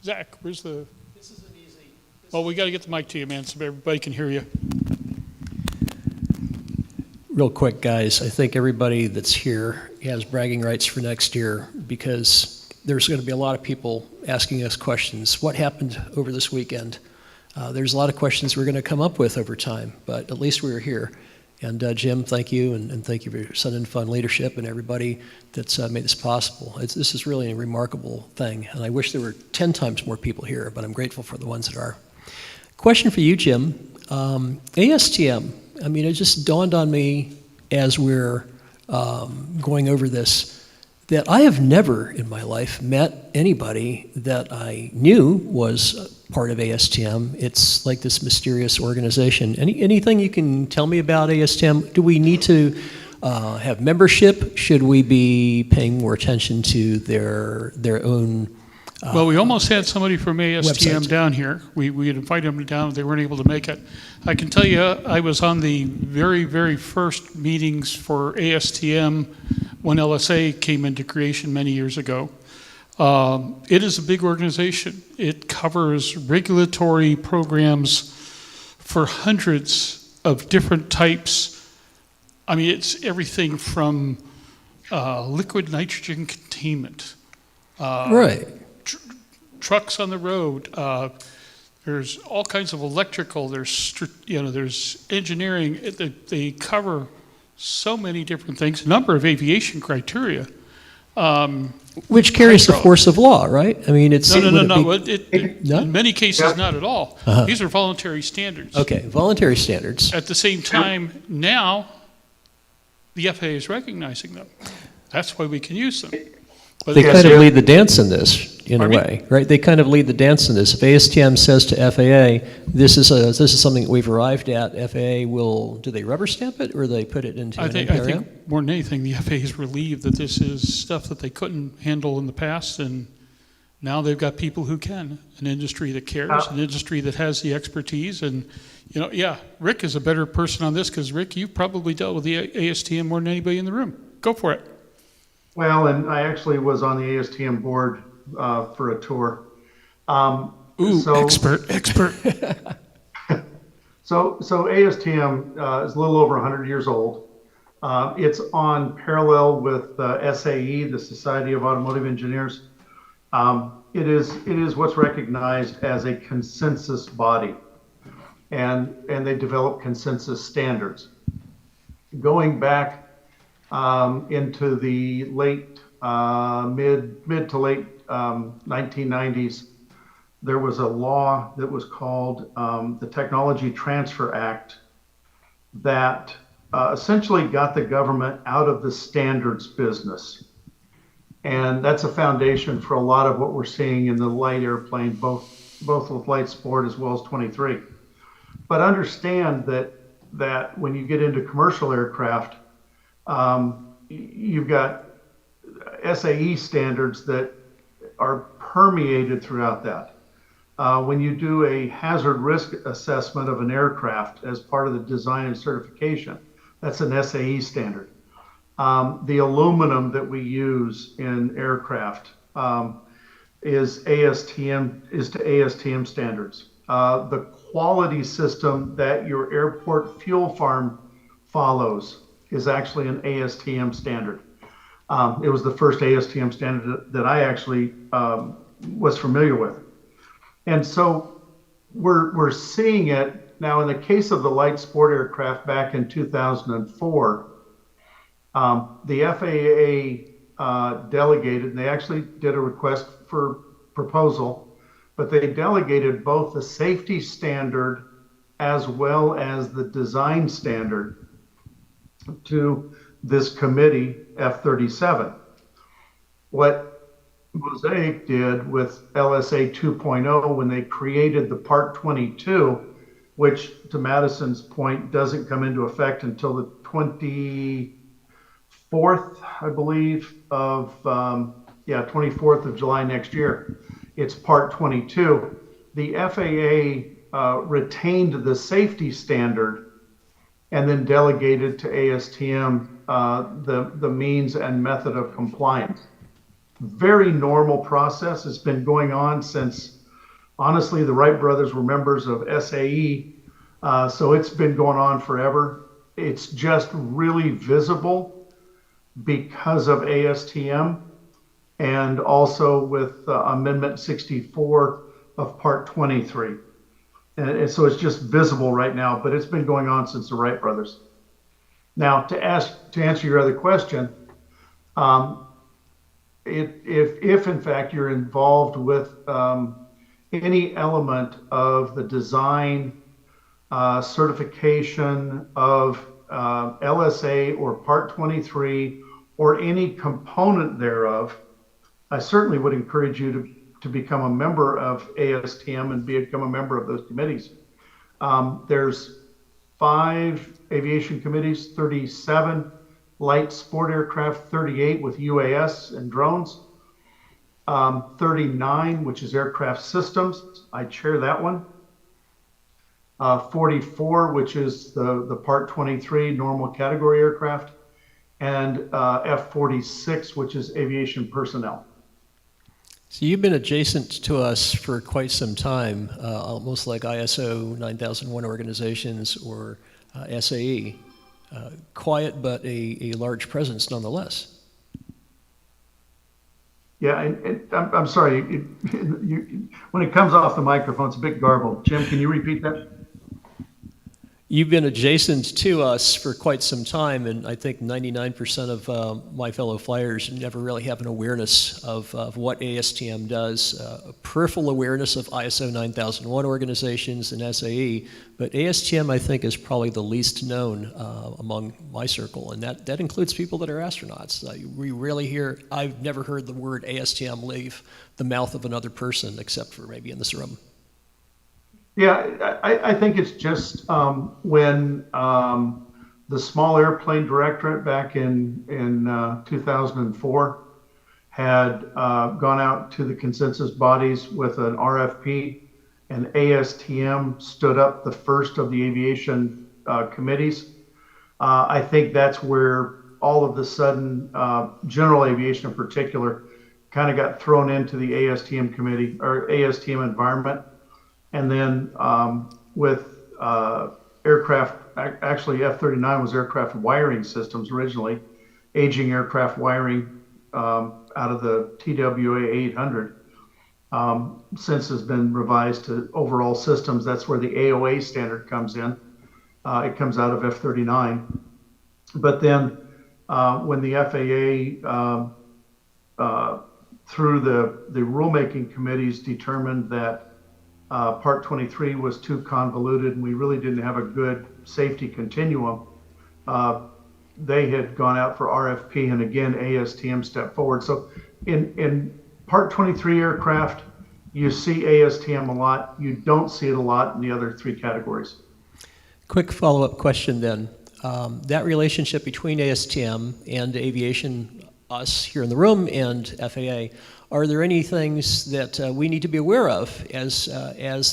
Zach, where's the? This is an easy. Oh, we got to get the mic to you, man, so everybody can hear you. Real quick, guys, I think everybody that's here has bragging rights for next year because there's going to be a lot of people asking us questions. What happened over this weekend? There's a lot of questions we're going to come up with over time, but at least we were here. And Jim, thank you, and thank you for your Sun and Fun leadership and everybody that's made this possible. This is really a remarkable thing, and I wish there were 10 times more people here, but I'm grateful for the ones that are. Question for you, Jim. ASTM, I mean, it just dawned on me as we're going over this that I have never in my life met anybody that I knew was part of ASTM. It's like this mysterious organization. Anything you can tell me about ASTM? Do we need to have membership? Should we be paying more attention to their own Well, we almost had somebody from ASTM website. down here. We had invited them down, they weren't able to make it. I can tell you, I was on the very, very first meetings for ASTM when LSA came into creation many years ago. It is a big organization. It covers regulatory programs for hundreds of different types. I mean, it's everything from liquid nitrogen containment. Right. Trucks on the road. There's all kinds of electrical. There's engineering. They cover so many different things. A number of aviation criteria. Which carries the force of law, right? I mean, it's No. No? In many cases, not at all. These are voluntary standards. Okay, voluntary standards. At the same time, now the FAA is recognizing them. That's why we can use them. But They kind of lead the dance in this, in a Pardon me? way, right? They kind of lead the dance in this. If ASTM says to FAA, this is something that we've arrived at, FAA do they rubber stamp it, or do they put it into I an think NPRM? more than anything, the FAA is relieved that this is stuff that they couldn't handle in the past, and now they've got people who can, an industry that cares, an industry that has the expertise, and Rick is a better person on this because Rick, you've probably dealt with the ASTM more than anybody in the room. Go for it. Well, and I actually was on the ASTM board for a tour. Expert. So ASTM is a little over 100 years old. It's on parallel with SAE, the Society of Automotive Engineers. It is what's recognized as a consensus body, and they develop consensus standards. Going back into the late mid to late 1990s, there was a law that was called the Technology Transfer Act that essentially got the government out of the standards business. And that's a foundation for a lot of what we're seeing in the light airplane, both with light sport as well as 23. But understand that when you get into commercial aircraft, you've got SAE standards that are permeated throughout that. When you do a hazard risk assessment of an aircraft as part of the design and certification, that's an SAE standard. The aluminum that we use in aircraft is to ASTM standards. The quality system that your airport fuel farm follows is actually an ASTM standard. It was the first ASTM standard that I actually was familiar with. And so we're seeing it now in the case of the light sport aircraft back in 2004. The FAA delegated, and they actually did a request for proposal, but they delegated both the safety standard as well as the design standard to this committee, F-37. What MOSAIC did with LSA 2.0 when they created the Part 22, which to Madison's point doesn't come into effect until the 24th, I believe, of 24th of July next year. It's Part 22. The FAA retained the safety standard and then delegated to ASTM the means and method of compliance. Very normal process. It's been going on since, honestly, the Wright brothers were members of SAE, so it's been going on forever. It's just really visible because of ASTM and also with Amendment 64 of Part 23. And so it's just visible right now, but it's been going on since the Wright brothers. Now, to answer your other question, if in fact you're involved with any element of the design, certification of LSA or Part 23 or any component thereof, I certainly would encourage you to become a member of ASTM and become a member of those committees. There's 5 aviation committees, 37 light sport aircraft, 38 with UAS and drones, 39, which is aircraft systems. I chair that one. 44, which is the Part 23 normal category aircraft, and F-46, which is aviation personnel. So you've been adjacent to us for quite some time, almost like ISO 9001 organizations or SAE. Quiet, but a large presence nonetheless. Yeah, and I'm sorry, when it comes off the microphone, it's a bit garbled. Jim, can you repeat that? You've been adjacent to us for quite some time, and I think 99% of my fellow flyers never really have an awareness of what ASTM does, a peripheral awareness of ISO 9001 organizations and SAE, but ASTM, I think, is probably the least known among my circle, and that includes people that are astronauts. We rarely hear, I've never heard the word ASTM leave the mouth of another person, except for maybe in this room. Yeah, I think it's just when the Small Airplane Directorate back in 2004 had gone out to the consensus bodies with an RFP, and ASTM stood up the first of the aviation committees. I think that's where all of a sudden general aviation in particular kind of got thrown into the ASTM committee or ASTM environment. And then with aircraft, actually F-39 was aircraft wiring systems originally, aging aircraft wiring out of the TWA 800. Since has been revised to overall systems. That's where the AOA standard comes in. It comes out of F-39. But then when the FAA, through the rulemaking committees, determined that Part 23 was too convoluted and we really didn't have a good safety continuum, they had gone out for RFP, and again ASTM stepped forward. So in Part 23 aircraft, you see ASTM a lot. You don't see it a lot in the other 3 categories. Quick follow-up question then. That relationship between ASTM and aviation, us here in the room, and FAA, are there any things that we need to be aware of as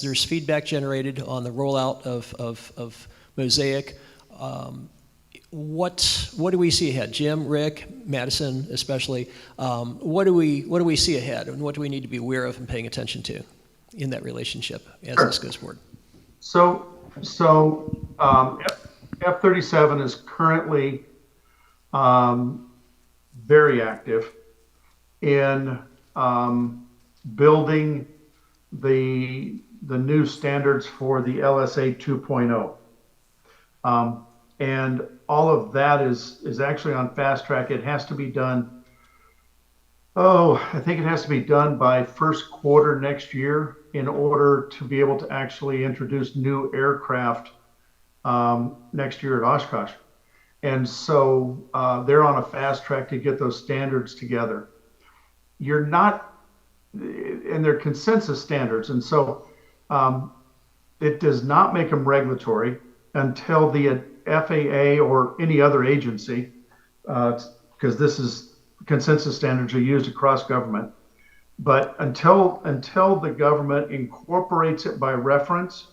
there's feedback generated on the rollout of MOSAIC? What do we see ahead? Jim, Rick, Madison especially, what do we see ahead, and what do we need to be aware of and paying attention to in that relationship as this goes forward? So F-37 is currently very active in building the new standards for the LSA 2.0. And all of that is actually on fast track. It has to be done, I think it has to be done by first quarter next year in order to be able to actually introduce new aircraft next year at Oshkosh. And so they're on a fast track to get those standards together. You're not, and they're consensus standards. And so it does not make them regulatory until the FAA or any other agency, because this is consensus standards are used across government. But until the government incorporates it by reference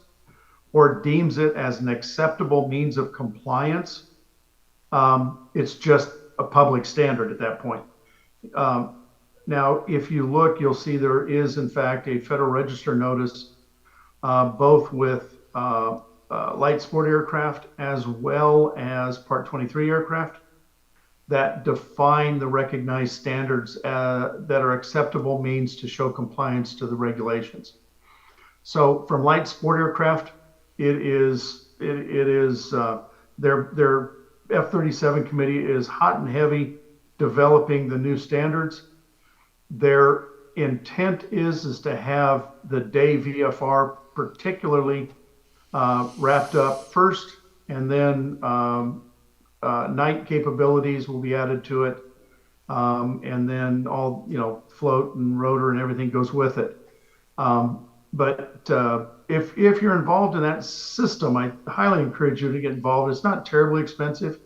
or deems it as an acceptable means of compliance, it's just a public standard at that point. Now, if you look, you'll see there is, in fact, a Federal Register notice, both with light sport aircraft as well as Part 23 aircraft, that define the recognized standards that are acceptable means to show compliance to the regulations. So from light sport aircraft, their F-37 committee is hot and heavy developing the new standards. Their intent is to have the day VFR particularly wrapped up first, and then night capabilities will be added to it, and then all, float and rotor and everything goes with it. But if you're involved in that system, I highly encourage you to get involved. It's not terribly expensive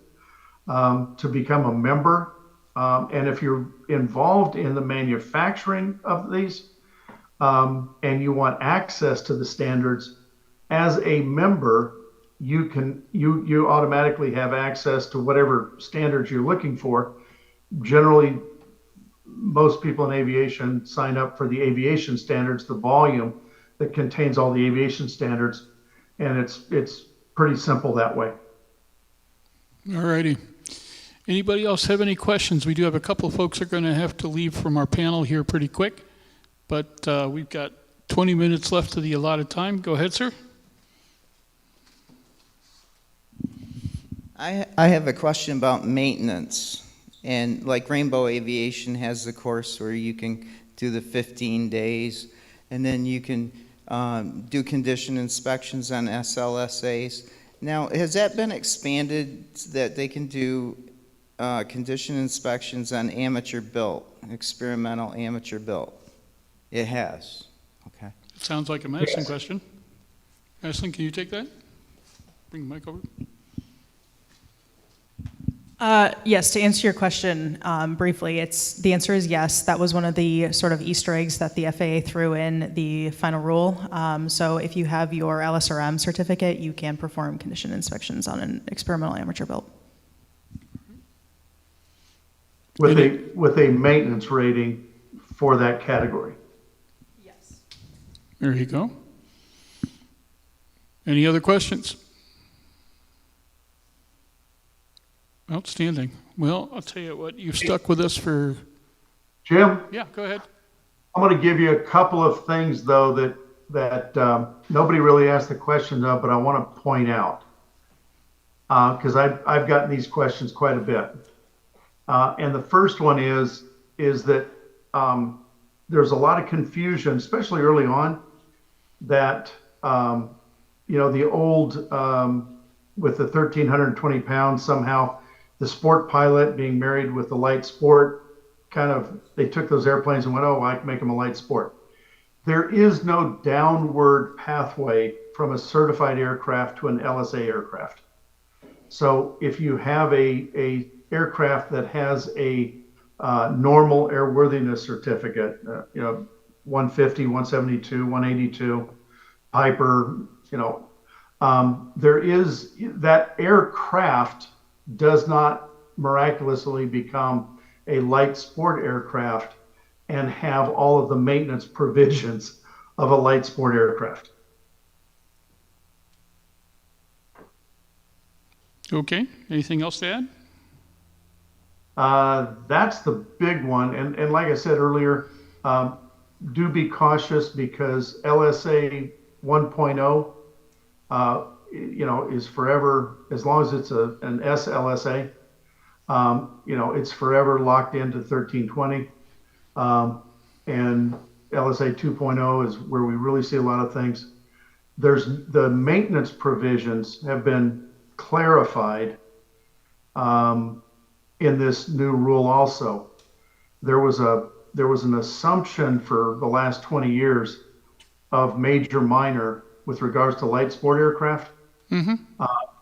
to become a member. And if you're involved in the manufacturing of these and you want access to the standards, as a member, you automatically have access to whatever standards you're looking for. Generally, most people in aviation sign up for the aviation standards, the volume that contains all the aviation standards, and it's pretty simple that way. All righty. Anybody else have any questions? We do have a couple of folks that are going to have to leave from our panel here pretty quick, but we've got 20 minutes left of the allotted time. Go ahead, sir. I have a question about maintenance. And like Rainbow Aviation has the course where you can do the 15 days, and then you can do condition inspections on SLSAs. Now, has that been expanded so that they can do condition inspections on amateur built, experimental amateur built? It has. Okay. It sounds like a Madison question. Madison, can you take that? Bring the mic over. Yes, to answer your question briefly, the answer is yes. That was one of the sort of Easter eggs that the FAA threw in the final rule. So if you have your LSRM certificate, you can perform condition inspections on an experimental amateur built. With a maintenance rating for that category. Yes. There you go. Any other questions? Outstanding. Well, I'll tell you what, you've stuck with us for... Jim? Yeah, go ahead. I'm going to give you a couple of things, though, that nobody really asked the questions of, but I want to point out. Because I've gotten these questions quite a bit. And the first one is that there's a lot of confusion, especially early on, that, the old, with the 1,320 pounds, somehow the sport pilot being married with the light sport, they took those airplanes and went, oh, I can make them a light sport. There is no downward pathway from a certified aircraft to an LSA aircraft. So if you have a aircraft that has a normal airworthiness certificate, 150, 172, 182, Piper, there is that aircraft does not miraculously become a light sport aircraft and have all of the maintenance provisions of a light sport aircraft. Okay. Anything else to add? That's the big one. And like I said earlier, do be cautious because LSA 1.0, is forever, as long as it's an SLSA, it's forever locked into 1320. And LSA 2.0 is where we really see a lot of things. The maintenance provisions have been clarified in this new rule also. There was an assumption for the last 20 years of major minor with regards to light sport aircraft. Mm-hmm.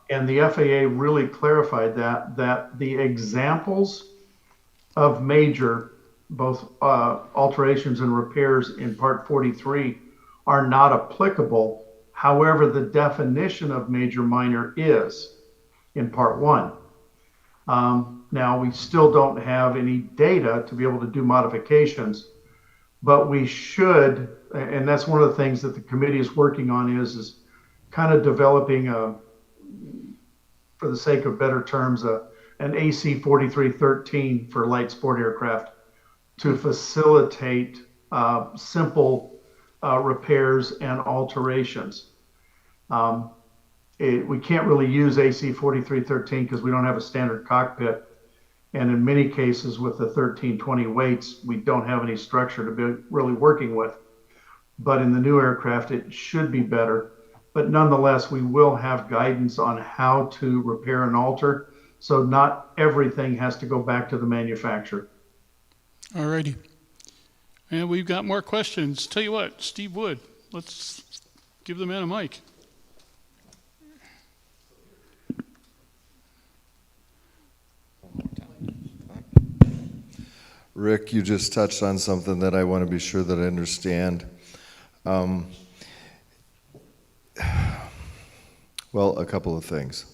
And the FAA really clarified that the examples of major, both alterations and repairs in Part 43 are not applicable However, the definition of major minor is in part one. Now, we still don't have any data to be able to do modifications, but we should, and that's one of the things that the committee is working on is kind of developing for the sake of better terms, an AC 4313 for light sport aircraft to facilitate simple repairs and alterations. We can't really use AC 4313 because we don't have a standard cockpit. And in many cases with the 1320 weights, we don't have any structure to be really working with. But in the new aircraft, it should be better. But nonetheless, we will have guidance on how to repair and alter. So not everything has to go back to the manufacturer. All righty. And we've got more questions. Tell you what, Steve Wood, let's give the man a mic. Rick, you just touched on something that I want to be sure that I understand. Well, a couple of things.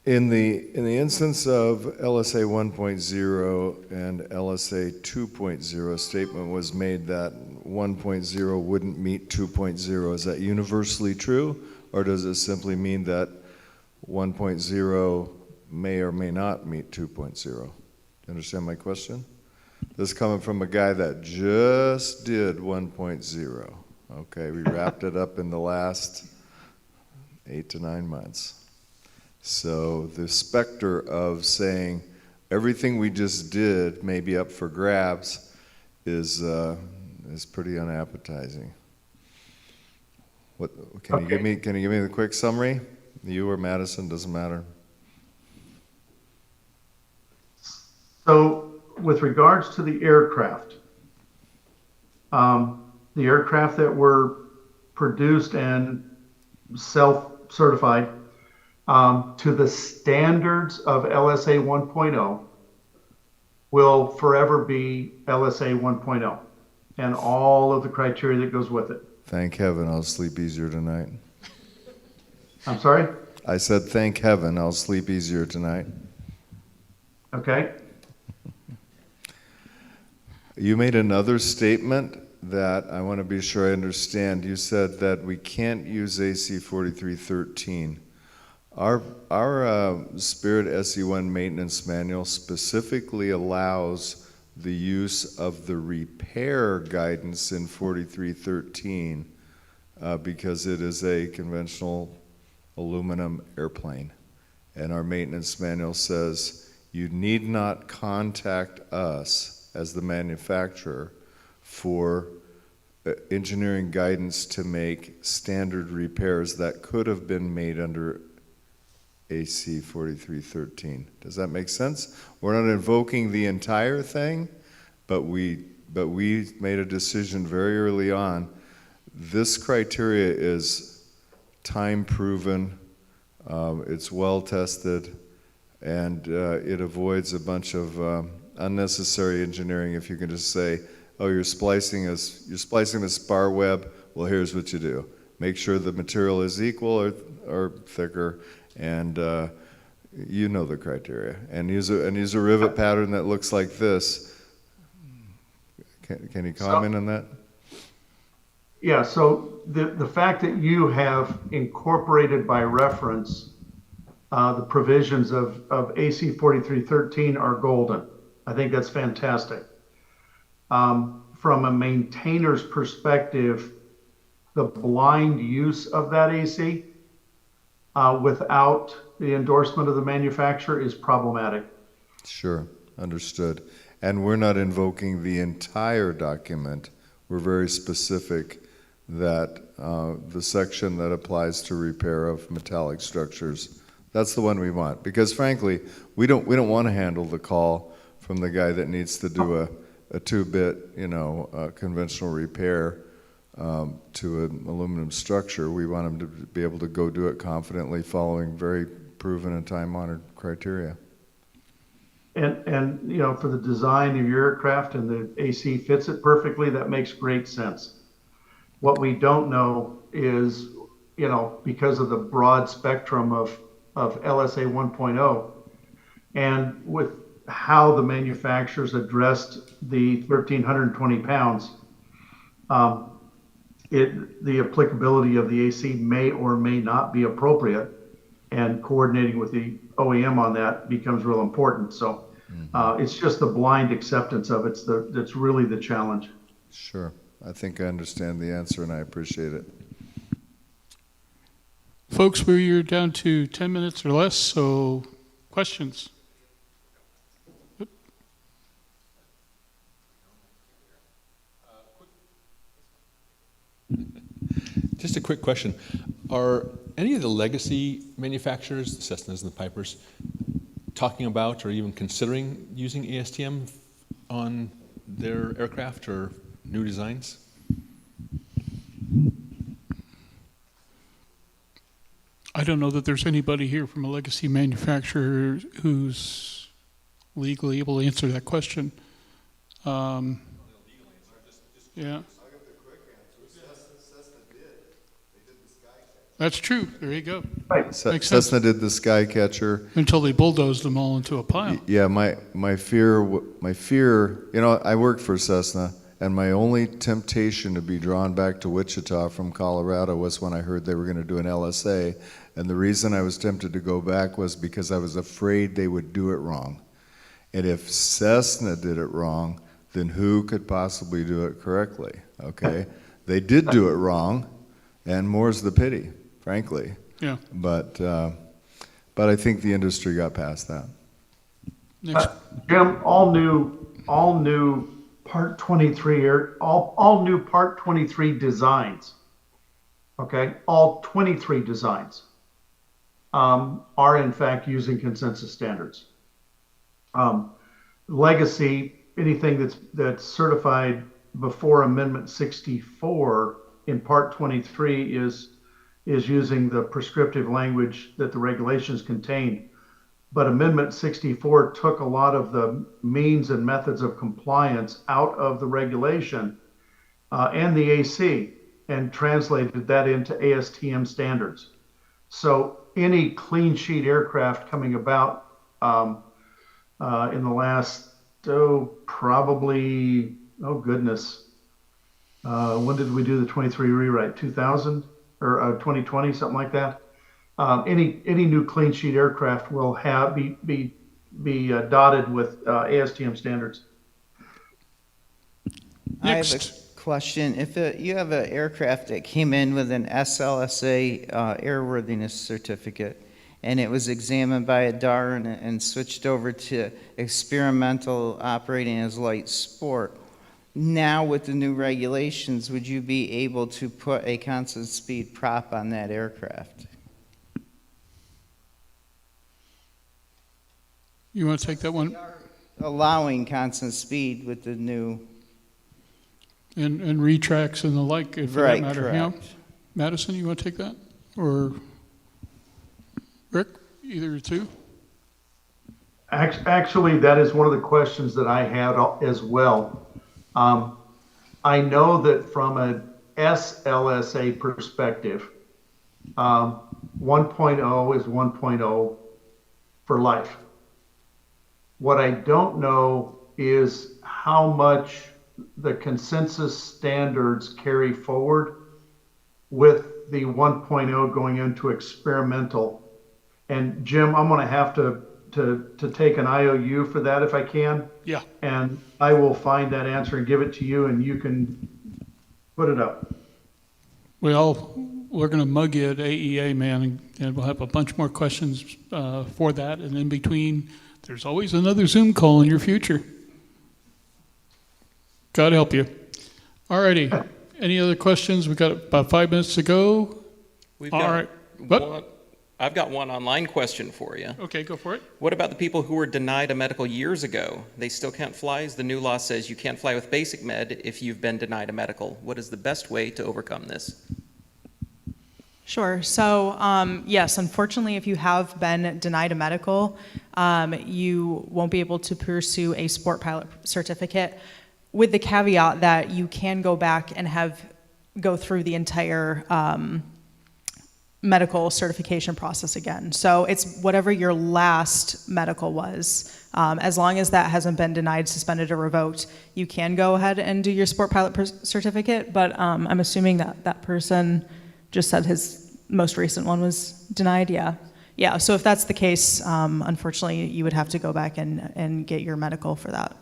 In the instance of LSA 1.0 and LSA 2.0, a statement was made that 1.0 wouldn't meet 2.0. Is that universally true, or does it simply mean that 1.0 may or may not meet 2.0? Understand my question? This is coming from a guy that just did 1.0. Okay, we wrapped it up in the last 8 to 9 months. So the specter of saying everything we just did may be up for grabs is pretty unappetizing. What can you give me? Can you give me the quick summary? You or Madison, doesn't matter. So with regards to the aircraft that were produced and self-certified to the standards of LSA 1.0 will forever be LSA 1.0 and all of the criteria that goes with it. Thank heaven I'll sleep easier tonight. I'm sorry? I said thank heaven I'll sleep easier tonight. Okay. You made another statement that I want to be sure I understand. You said that we can't use AC 4313. Our Spirit SE1 maintenance manual specifically allows the use of the repair guidance in 4313 because it is a conventional aluminum airplane. And our maintenance manual says you need not contact us as the manufacturer for engineering guidance to make standard repairs that could have been made under AC 4313. Does that make sense? We're not invoking the entire thing, but we made a decision very early on. This criteria is time proven, it's well tested, and it avoids a bunch of unnecessary engineering. If you can just say, oh, you're splicing a spar web, well, here's what you do. Make sure the material is equal or thicker, and you know the criteria. And use a rivet pattern that looks like this. Can you comment on that? Yeah, so the fact that you have incorporated by reference the provisions of AC 4313 are golden. I think that's fantastic. From a maintainer's perspective, the blind use of that AC without the endorsement of the manufacturer is problematic. Sure, understood. And we're not invoking the entire document. We're very specific that the section that applies to repair of metallic structures, that's the one we want. Because frankly, we don't want to handle the call from the guy that needs to do a two-bit, conventional repair to an aluminum structure. We want him to be able to go do it confidently, following very proven and time-honored criteria. And for the design of your aircraft and the AC fits it perfectly, that makes great sense. What we don't know is, because of the broad spectrum of LSA 1.0 and with how the manufacturers addressed the 1,320 pounds, the applicability of the AC may or may not be appropriate, and coordinating with the OEM on that becomes real important. So it's just the blind acceptance of it that's really the challenge. Sure. I think I understand the answer, and I appreciate it. Folks, we're down to 10 minutes or less, so questions? Just a quick question. Are any of the legacy manufacturers, the Cessnas and the Pipers, talking about or even considering using ASTM on their aircraft or new designs? I don't know that there's anybody here from a legacy manufacturer who's legally able to answer that question. Yeah. That's true. There you go. Right. Cessna did the Skycatcher. Until they bulldozed them all into a pile. Yeah, my fear, I worked for Cessna, and my only temptation to be drawn back to Wichita from Colorado was when I heard they were going to do an LSA, and the reason I was tempted to go back was because I was afraid they would do it wrong. And if Cessna did it wrong, then who could possibly do it correctly? Okay, they did do it wrong, and more's the pity, frankly. Yeah. But I think the industry got past that. Jim, all new Part 23 all new Part 23 designs. Okay, all 23 designs are in fact using consensus standards. Legacy, anything that's certified before Amendment 64 in Part 23 is using the prescriptive language that the regulations contain. But Amendment 64 took a lot of the means and methods of compliance out of the regulation and the AC and translated that into ASTM standards. So any clean sheet aircraft coming about in the last, when did we do the 23 rewrite? 2000 or 2020, something like that? Any new clean sheet aircraft will be dotted with ASTM standards. Next. I have a question. If you have an aircraft that came in with an SLSA airworthiness certificate, and it was examined by a DAR and switched over to experimental operating as light sport, now with the new regulations, would you be able to put a constant speed prop on that aircraft? You want to take that one? Allowing constant speed with the new... And retracts and the like, if right, that matter. Correct. Yeah. Madison, you want to take that? Or Rick, either two? Actually, that is one of the questions that I had as well. I know that from a SLSA perspective, 1.0 is 1.0 for life. What I don't know is how much the consensus standards carry forward with the 1.0 going into experimental. And Jim, I'm going to have to take an IOU for that if I can. Yeah. And I will find that answer and give it to you, and you can put it up. Well, we're going to mug you at AEA, man, and we'll have a bunch more questions for that. And in between, there's always another Zoom call in your future. God help you. All righty. Any other questions? We've got about 5 minutes to go. I've got one online question for you. Okay, go for it. What about the people who were denied a medical years ago? They still can't fly, as the new law says you can't fly with basic med if you've been denied a medical. What is the best way to overcome this? Sure. So, yes, unfortunately, if you have been denied a medical, you won't be able to pursue a sport pilot certificate, with the caveat that you can go back and have go through the entire medical certification process again. So it's whatever your last medical was. As long as that hasn't been denied, suspended, or revoked, you can go ahead and do your sport pilot certificate, but I'm assuming that that person just said his most recent one was denied, yeah. Yeah, so if that's the case, unfortunately, you would have to go back and get your medical for that.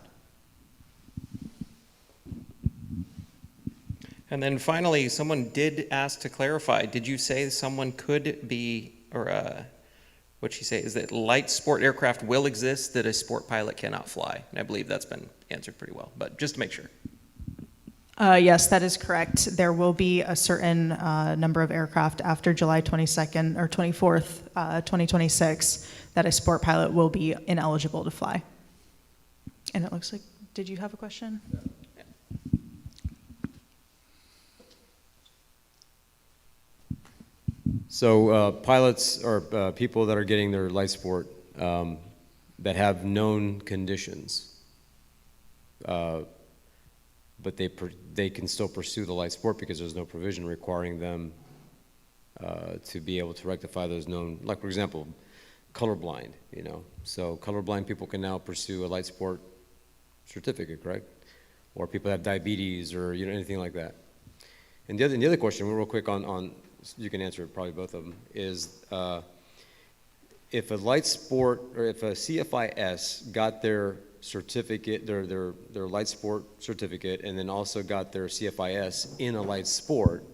And then finally, someone did ask to clarify, did you say someone could be, or what'd she say, is that light sport aircraft will exist that a sport pilot cannot fly? And I believe that's been answered pretty well, but just to make sure. Yes, that is correct. There will be a certain number of aircraft after July 22nd or 24th, 2026, that a sport pilot will be ineligible to fly. And it looks like, did you have a question? Yeah. So pilots or people that are getting their light sport that have known conditions, but they can still pursue the light sport because there's no provision requiring them to be able to rectify those known, like for example, colorblind, you know. So colorblind people can now pursue a light sport certificate, correct? Or people that have diabetes or anything like that. And the other question, real quick on you can answer it, probably both of them, is if a light sport or if a CFIS got their certificate, their light sport certificate, and then also got their CFIS in a light sport,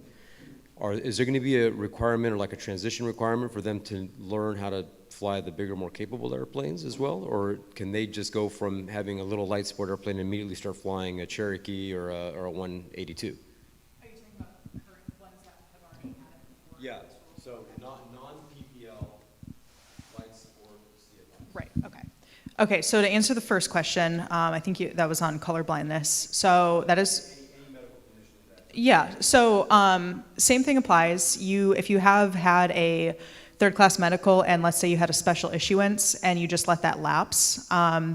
is there going to be a requirement or like a transition requirement for them to learn how to fly the bigger, more capable airplanes as well? Or can they just go from having a little light sport airplane and immediately start flying a Cherokee or a 182? Yeah, so non-PPL light sport CFI. Right, okay. Okay, so to answer the first question, I think that was on color blindness. So that is, any medical condition that. yeah, so same thing applies. If you have had a third class medical and let's say you had a special issuance and you just let that lapse,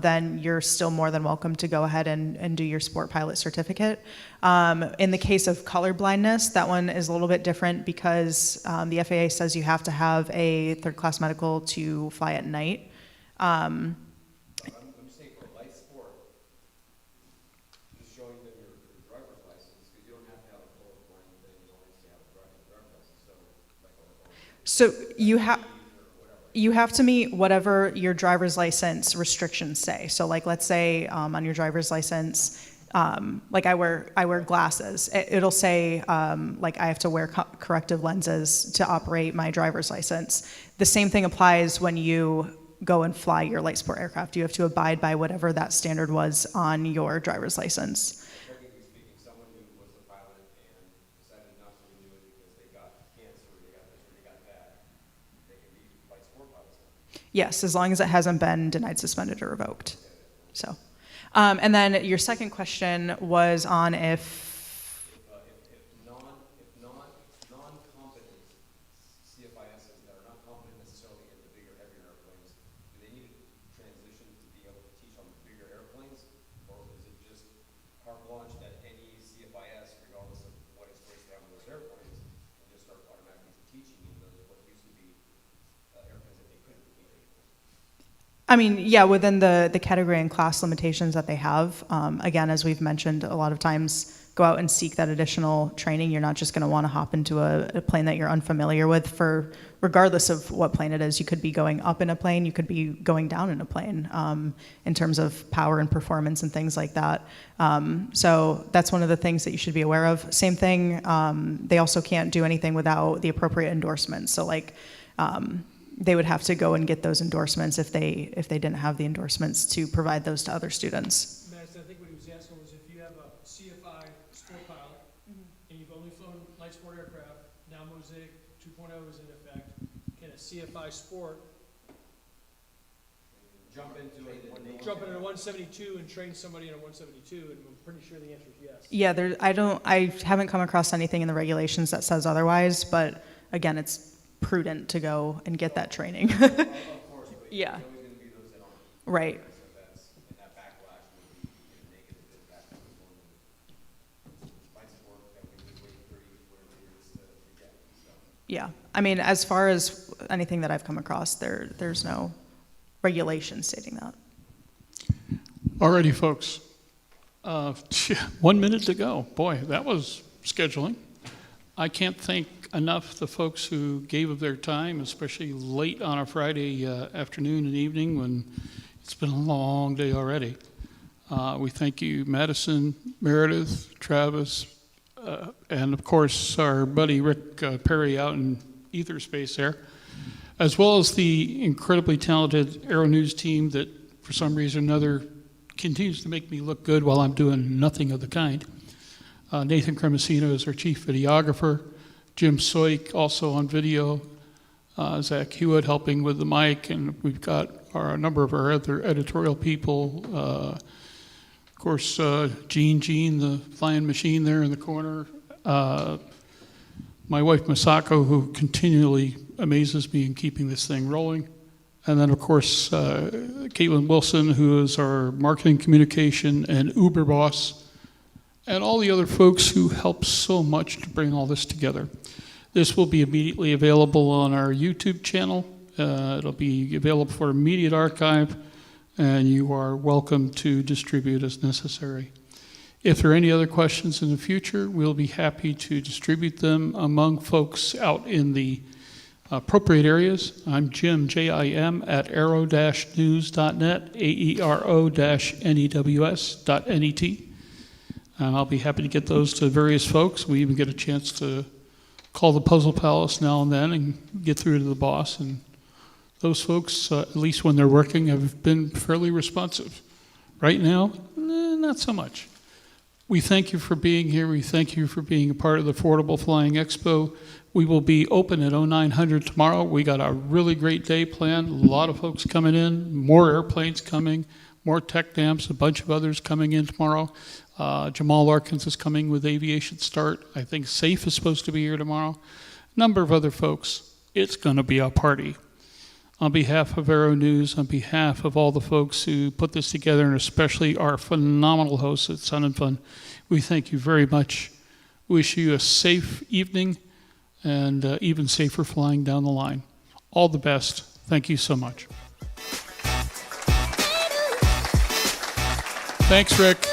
then you're still more than welcome to go ahead and do your sport pilot certificate. In the case of color blindness, that one is a little bit different because the FAA says you have to have a third class medical to fly at night. I'm saying for light sport, just showing them your driver's license, because you don't have to have a colorblind thing, you don't have to have a driver's license. So you have to meet whatever your driver's license restrictions say. So like let's say on your driver's license, like I wear glasses. It'll say like I have to wear corrective lenses to operate my driver's license. The same thing applies when you go and fly your light sport aircraft. You have to abide by whatever that standard was on your driver's license. Technically speaking, someone who was a pilot and decided not to renew it because they got cancer, they got this, or they got that, they can be light sport pilots. Yes, as long as it hasn't been denied, suspended, or revoked. So, and then your second question was on if non-competent CFISs that are not competent necessarily in the bigger, heavier airplanes, do they need to transition to be able to teach on the bigger airplanes, or is it just carte blanche that any CFIS, regardless of what experience they have with those airplanes, can just start automatically teaching in those what used to be airplanes that they couldn't teach? I mean, yeah, within the category and class limitations that they have, again, as we've mentioned a lot of times, go out and seek that additional training. You're not just going to want to hop into a plane that you're unfamiliar with regardless of what plane it is. You could be going up in a plane, you could be going down in a plane in terms of power and performance and things like that. So that's one of the things that you should be aware of. Same thing, they also can't do anything without the appropriate endorsements. So like, they would have to go and get those endorsements if they didn't have the endorsements to provide those to other students. Madison, I think what he was asking was if you have a CFI sport pilot and you've only flown light sport aircraft, now MOSAIC 2.0 is in effect, can a CFI sport Jump into a 172 and train somebody in a 172? And I'm pretty sure the answer is yes. Yeah, I haven't come across anything in the regulations that says otherwise, but again, it's prudent to go and get that training. Of course, but Yeah. there's always going to be those that aren't. Right. And that backlash would be negative impact on the light sport that we would wait 30, Yeah, I mean, as far as anything that I've come across, there's no regulation stating that. Alrighty, folks. 1 minute to go. Boy, that was scheduling. I can't thank enough the folks who gave of their time, especially late on a Friday afternoon and evening when it's been a long day already. We thank you, Madison, Meredith, Travis, and of course our buddy Rick Perry out in ether space there, as well as the incredibly talented Aero-News team that for some reason or another continues to make me look good while I'm doing nothing of the kind. Nathan Cremesino is our chief videographer, Jim Soik also on video, Zach Hewitt helping with the mic, and we've got a number of our other editorial people. Of course, Gene, the flying machine there in the corner. My wife, Masako, who continually amazes me in keeping this thing rolling. And then, of course, Caitlin Wilson, who is our marketing communication and Uber boss, and all the other folks who help so much to bring all this together. This will be immediately available on our YouTube channel. It'll be available for immediate archive, and you are welcome to distribute as necessary. If there are any other questions in the future, we'll be happy to distribute them among folks out in the appropriate areas. I'm Jim, J-I-M, at aero-news.net, aero-news.net. And I'll be happy to get those to various folks. We even get a chance to call the Puzzle Palace now and then and get through to the boss. And those folks, at least when they're working, have been fairly responsive. Right now, not so much. We thank you for being here. We thank you for being a part of the Affordable Flying Expo. We will be open at 0900 tomorrow. We got a really great day planned. A lot of folks coming in, more airplanes coming, more tech dams, a bunch of others coming in tomorrow. Jamal Larkins is coming with Aviation Start. I think SAFE is supposed to be here tomorrow. A number of other folks. It's going to be a party. On behalf of Aero-News, on behalf of all the folks who put this together, and especially our phenomenal hosts at Sun and Fun, we thank you very much. Wish you a safe evening and even safer flying down the line. All the best. Thank you so much. Thanks, Rick.